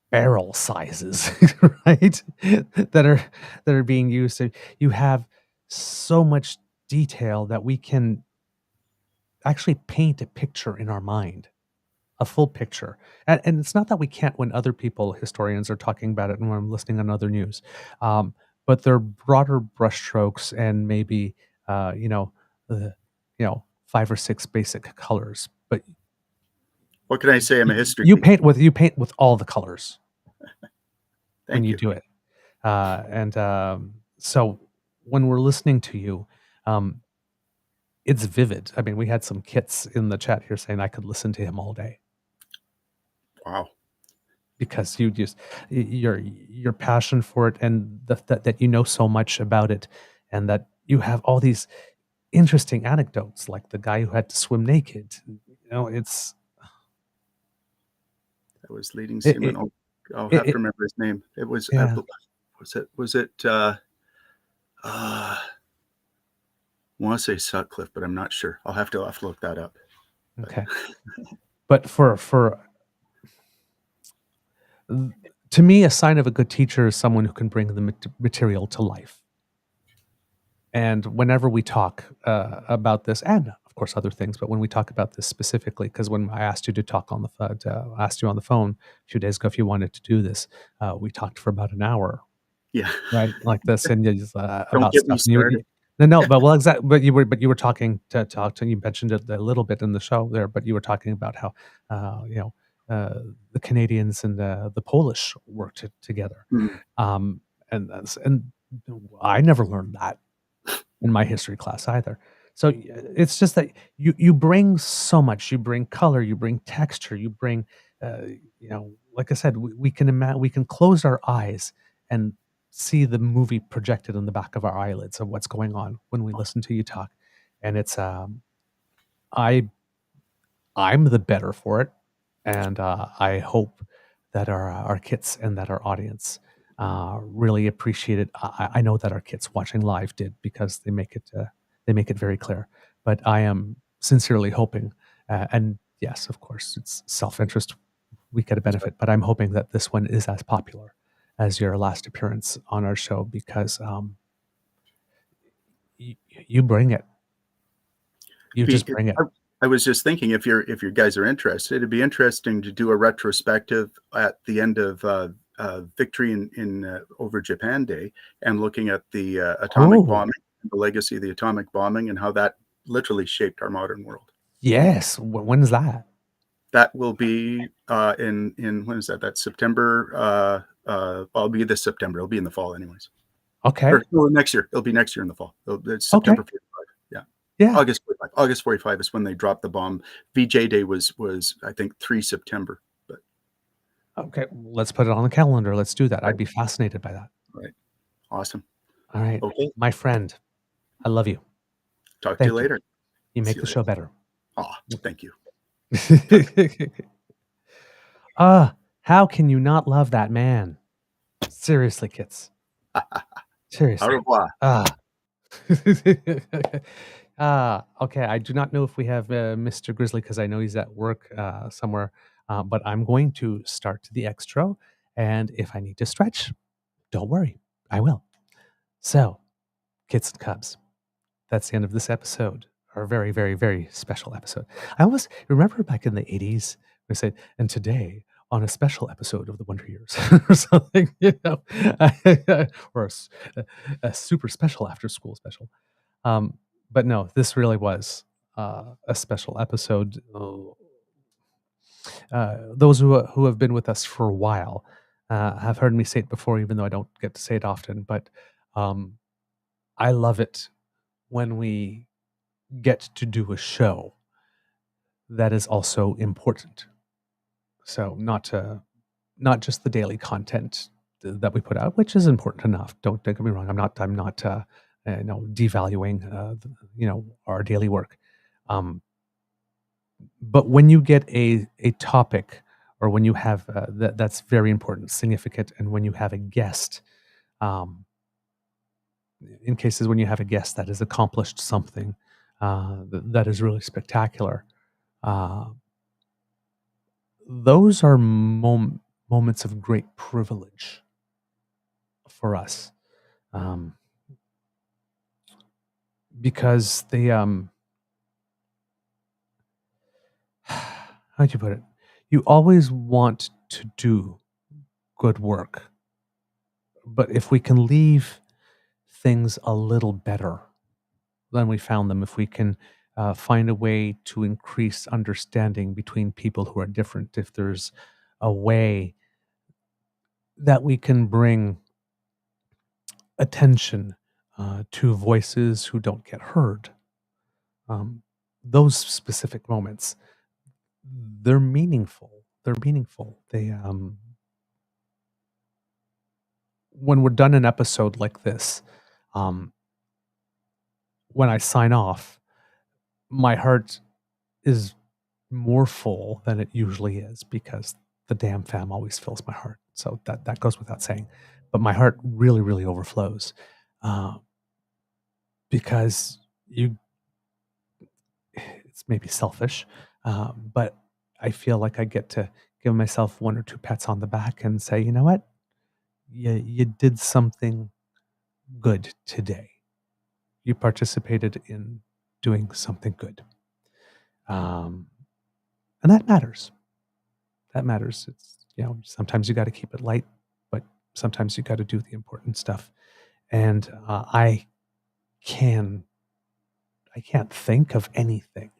barrel sizes, right? that are being used. So you have so much detail that we can actually paint a picture in our mind, a full picture. And it's not that we can't when other people, historians, are talking about it and when I'm listening on other news, but they're broader brushstrokes and maybe, you know, the, 5 or 6 basic colors. But What can I say? I'm a history you geek. paint with all the colors when Thank you you. do it. So when we're listening to you, it's vivid. I mean, we had some kits in the chat here saying I could listen to him all day Wow. because you just your passion for it and that you know so much about it, and that you have all these interesting anecdotes, like the guy who had to swim naked. It's That was leading it, seaman. it, I'll it, have to it remember his name. It was, yeah. was it, I want to say Sutcliffe, but I'm not sure. I'll have to look that up. Okay. But to me, a sign of a good teacher is someone who can bring the material to life. And whenever we talk about this, and of course other things, but when we talk about this specifically, because when I asked you to talk on asked you on the phone a few days ago if you wanted to do this, we talked for about an hour, Yeah. right, like this, and Don't about get me stuff. And you, started. no, but well, exactly. But you were talking to you mentioned it a little bit in the show there, but you were talking about how the Canadians and the Polish worked together, Mhm. and I never learned that in my history class either. So it's just that you bring so much. You bring color, you bring texture, you bring like I said, we can close our eyes and see the movie projected on the back of our eyelids of what's going on when we listen to you talk. And it's I I'm the better for it, and I hope that our kids and that our audience really appreciate it. I know that our kids watching live did, because they make it very clear. But I am sincerely hoping, and yes, of course, it's self-interest. We get a benefit, but I'm hoping that this one is as popular as your last appearance on our show, because you bring it. You just bring it. I was just thinking, if you guys are interested, it'd be interesting to do a retrospective at the end of victory in over Japan Day, and looking at the atomic bombing, the legacy of the atomic bombing, and how that literally shaped our modern world. Yes. When is that? That will be in when is that? That's September. It'll be this September. It'll be in the fall, anyways. Okay. Or no, next year. It'll be next year in the fall. It's September 45. Yeah. Yeah. August 45. August 45 is when they dropped the bomb. VJ Day was I think 3 September. But okay, let's put it on the calendar. Let's do that. I'd be fascinated by that. Right. Awesome. All right. Okay. My friend, I love you. Talk to you later. You make the show better. Oh, thank you. How can you not love that man? Seriously, kids. Seriously. Au revoir. Okay. I do not know if we have Mr. Grizzly, because I know he's at work somewhere. But I'm going to start the extra, and if I need to stretch, don't worry, I will. So, kids and cubs, that's the end of this episode. Our very, very, very special episode. I almost remember back in the 80s, we said, and today on a special episode of the Wonder Years or something, or a super special after school special. But no, this really was a special episode. Those who have been with us for a while have heard me say it before, even though I don't get to say it often. But I love it when we get to do a show that is also important. So not just the daily content that we put out, which is important enough. Don't get me wrong. I'm not devaluing our daily work. But when you get a topic, or when you have that's very important, significant, and when you have a guest, in cases when you have a guest that has accomplished something that is really spectacular, those are moments of great privilege for us, because they how'd you put it? You always want to do good work, but if we can leave things a little better than we found them, if we can find a way to increase understanding between people who are different, if there's a way that we can bring attention to voices who don't get heard, those specific moments, they're meaningful. They're meaningful. They when we're done an episode like this, when I sign off, my heart is more full than it usually is because the damn fam always fills my heart. So that goes without saying. But my heart really, really overflows because it's maybe selfish, but I feel like I get to give myself one or two pats on the back and say, you know what? You did something good today. You participated in doing something good. And that matters. That matters. It's, sometimes you got to keep it light, but sometimes you got to do the important stuff. And I can't think of anything.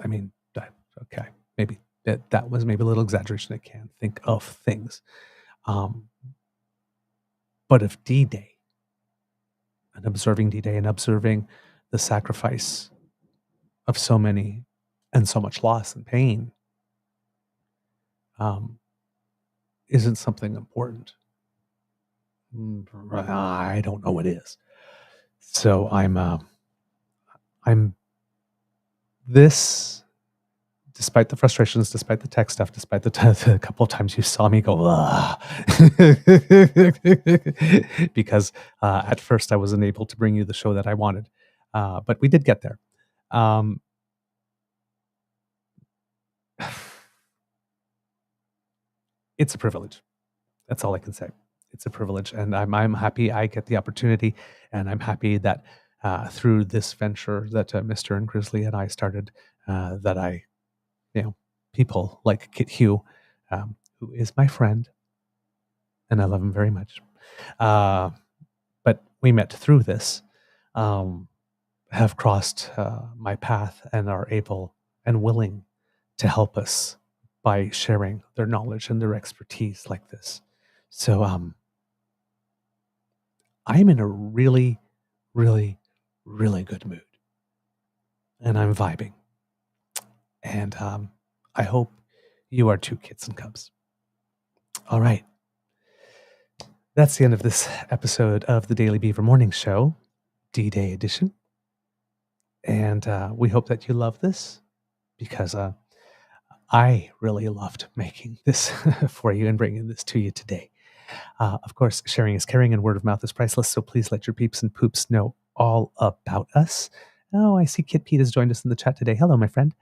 I mean, okay, maybe that was maybe a little exaggeration. I can't think of things. But of D-Day, and observing D-Day and observing the sacrifice of so many and so much loss and pain isn't something important. I don't know what is. So I'm this, despite the frustrations, despite the tech stuff, despite the couple of times you saw me go, because at first I wasn't able to bring you the show that I wanted, but we did get there. It's a privilege. That's all I can say. It's a privilege, and I'm happy I get the opportunity, and I'm happy that through this venture that Mr. and Grizzly and I started, that I, people like Kit Hugh, who is my friend, and I love him very much. But we met through this, have crossed my path and are able and willing to help us by sharing their knowledge and their expertise like this. So I'm in a really, really, really good mood, and I'm vibing. And I hope you are too, kids and cubs. All right. That's the end of this episode of the Daily Beaver Morning Show, D-Day edition. And we hope that you love this, because I really loved making this for you and bringing this to you today. Of course, sharing is caring and word of mouth is priceless, so please let your peeps and poops know all about us. Oh, I see Kit Pete has joined us in the chat today. Hello, my friend.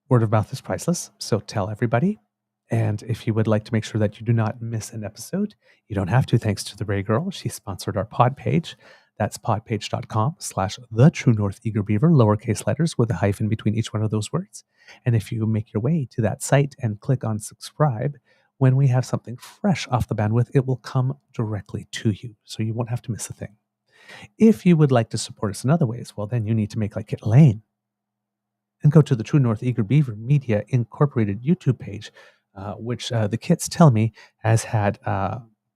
Word of mouth is priceless, so tell everybody. And if you would like to make sure that you do not miss an episode, you don't have to, thanks to the Ray Girl. She sponsored our pod page. That's podpage.com/TheTrueNorthEagerBeaver, lowercase letters with a hyphen between each one of those words. And if you make your way to that site and click on subscribe, when we have something fresh off the bandwidth, it will come directly to you, so you won't have to miss a thing. If you would like to support us in other ways, well, then you need to make like Kit Lane and go to the True North Eager Beaver Media Incorporated YouTube page, which the kids tell me has had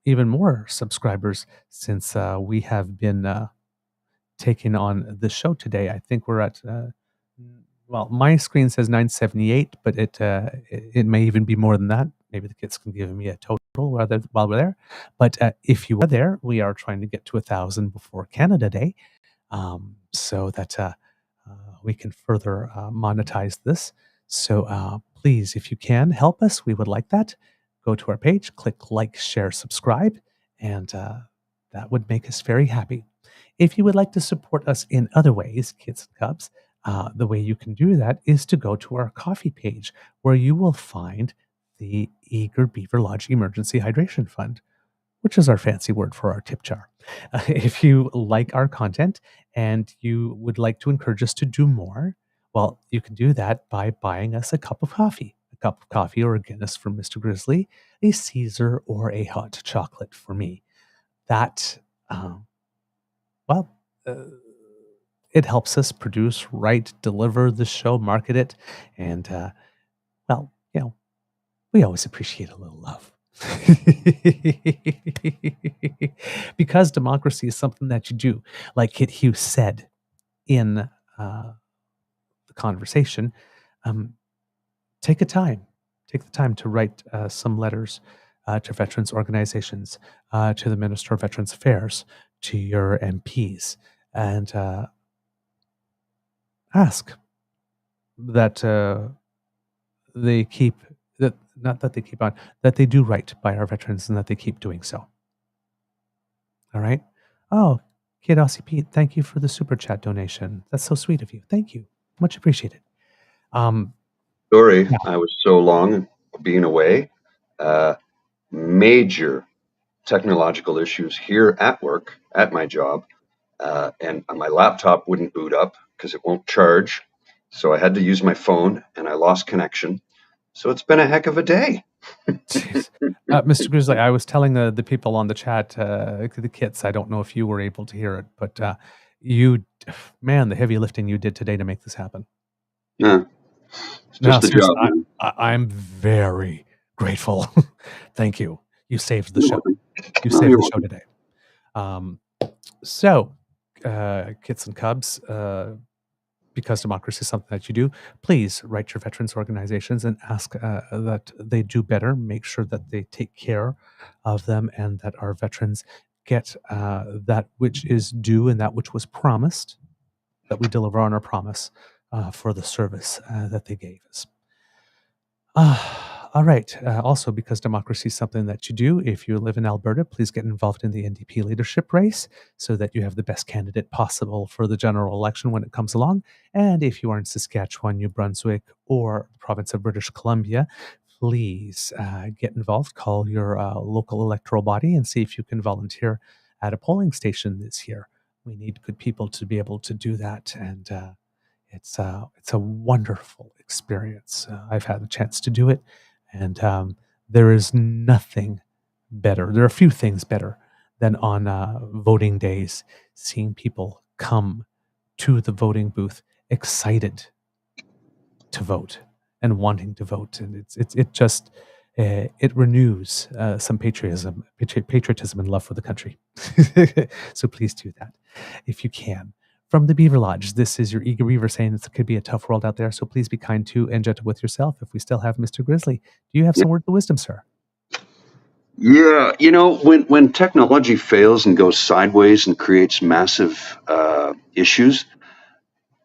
even more subscribers since we have been taking on the show today. I think we're at, well, my screen says 978, but it may even be more than that. Maybe the kids can give me a total while we're there. But if you are there, we are trying to get to 1,000 before Canada Day, so that we can further monetize this. So please, if you can help us, we would like that. Go to our page, click like, share, subscribe, and that would make us very happy. If you would like to support us in other ways, kids and cubs, the way you can do that is to go to our coffee page, where you will find the Eager Beaver Lodge Emergency Hydration Fund, which is our fancy word for our tip jar. If you like our content and you would like to encourage us to do more, well, you can do that by buying us a cup of coffee or a Guinness for Mr. Grizzly, a Caesar, or a hot chocolate for me. That, it helps us produce, write, deliver the show, market it, and, we always appreciate a little love. Because democracy is something that you do. Like Kit Hughes said in the conversation, take the time to write some letters to veterans organizations, to the Minister of Veterans Affairs, to your MPs, and ask that they keep that not that they keep on that they do right by our veterans and that they keep doing so. All right. Oh, Kid Aussie Pete, thank you for the super chat donation. That's so sweet of you. Thank you. Much appreciated. Sorry, I was so long being away. Major technological issues here at work, at my job, and my laptop wouldn't boot up because it won't charge. So I had to use my phone, and I lost connection. So it's been a heck of a day. Mr. Grizzly, I was telling the people on the chat, the kits, I don't know if you were able to hear it, but the heavy lifting you did today to make this happen. Yeah. It's just the job. I'm very grateful. Thank you. You saved the show. You saved the show today. Kits and Cubs, because democracy is something that you do, please write your veterans organizations and ask that they do better. Make sure that they take care of them and that our veterans get that which is due and that which was promised, that we deliver on our promise for the service that they gave us. All right. Also, because democracy is something that you do, if you live in Alberta, please get involved in the NDP leadership race so that you have the best candidate possible for the general election when it comes along. And if you are in Saskatchewan, New Brunswick, or the province of British Columbia, please get involved. Call your local electoral body and see if you can volunteer at a polling station this year. We need good people to be able to do that. And it's a wonderful experience. I've had the chance to do it. And there is nothing better. There are a few things better than on voting days, seeing people come to the voting booth excited to vote and wanting to vote. And it renews some patriotism and love for the country. So please do that if you can. From the Beaver Lodge, this is your Eager Beaver saying it could be a tough world out there, so please be kind to and gentle with yourself. If we still have Mr. Grizzly, do you have some words of wisdom, sir? Yeah, when technology fails and goes sideways and creates massive issues,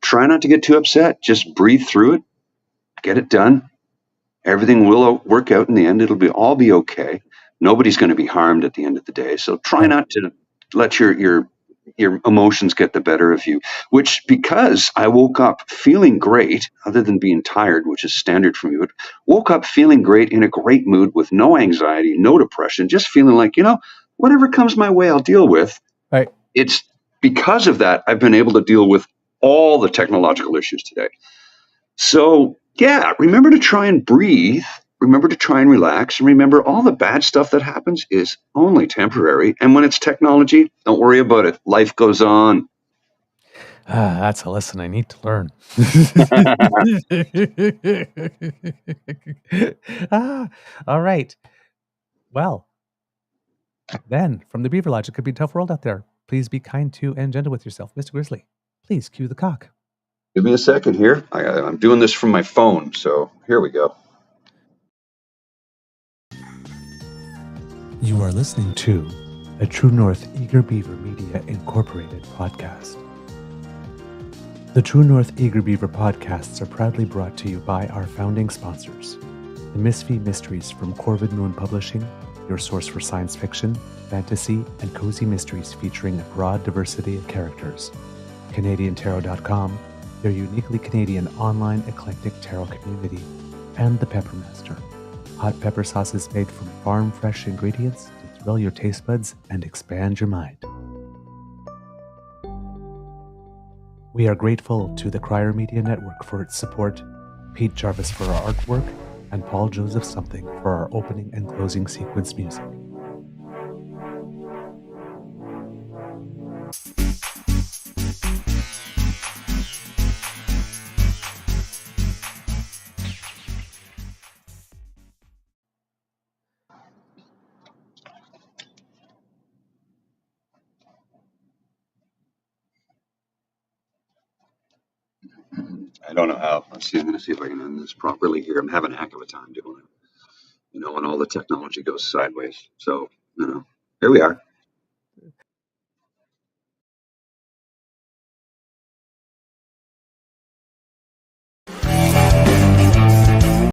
try not to get too upset. Just breathe through it, get it done. Everything will work out in the end. It'll all be okay. Nobody's going to be harmed at the end of the day. So try not to let your emotions get the better of you, which, because I woke up feeling great, other than being tired, which is standard for me, but woke up feeling great, in a great mood, with no anxiety, no depression, just feeling like, whatever comes my way, I'll deal with. Right. It's because of that I've been able to deal with all the technological issues today. So, yeah, remember to try and breathe. Remember to try and relax, and remember all the bad stuff that happens is only temporary. And when it's technology, don't worry about it. Life goes on. That's a lesson I need to learn. All right. Well, then, from the Beaver Lodge, it could be a tough world out there. Please be kind to and gentle with yourself. Mr. Grizzly, please cue the cock. Give me a second here. I'm doing this from my phone, so here we go. You are listening to a True North Eager Beaver Media Incorporated podcast. The True North Eager Beaver podcasts are proudly brought to you by our founding sponsors, the Misfit Mysteries from Corvid Moon Publishing, your source for science fiction, fantasy, and cozy mysteries featuring a broad diversity of characters, CanadianTarot.com, your uniquely Canadian online eclectic tarot community, and the Peppermaster, Hot pepper sauce is made from farm fresh ingredients to thrill your taste buds and expand your mind. We are grateful to the Crier Media Network for its support, Pete Jarvis for our artwork, and Paul Joseph Something for our opening and closing sequence music. I don't know how. I'm going to see if I can end this properly here. I'm having a heck of a time doing it. When all the technology goes sideways. So, here we are.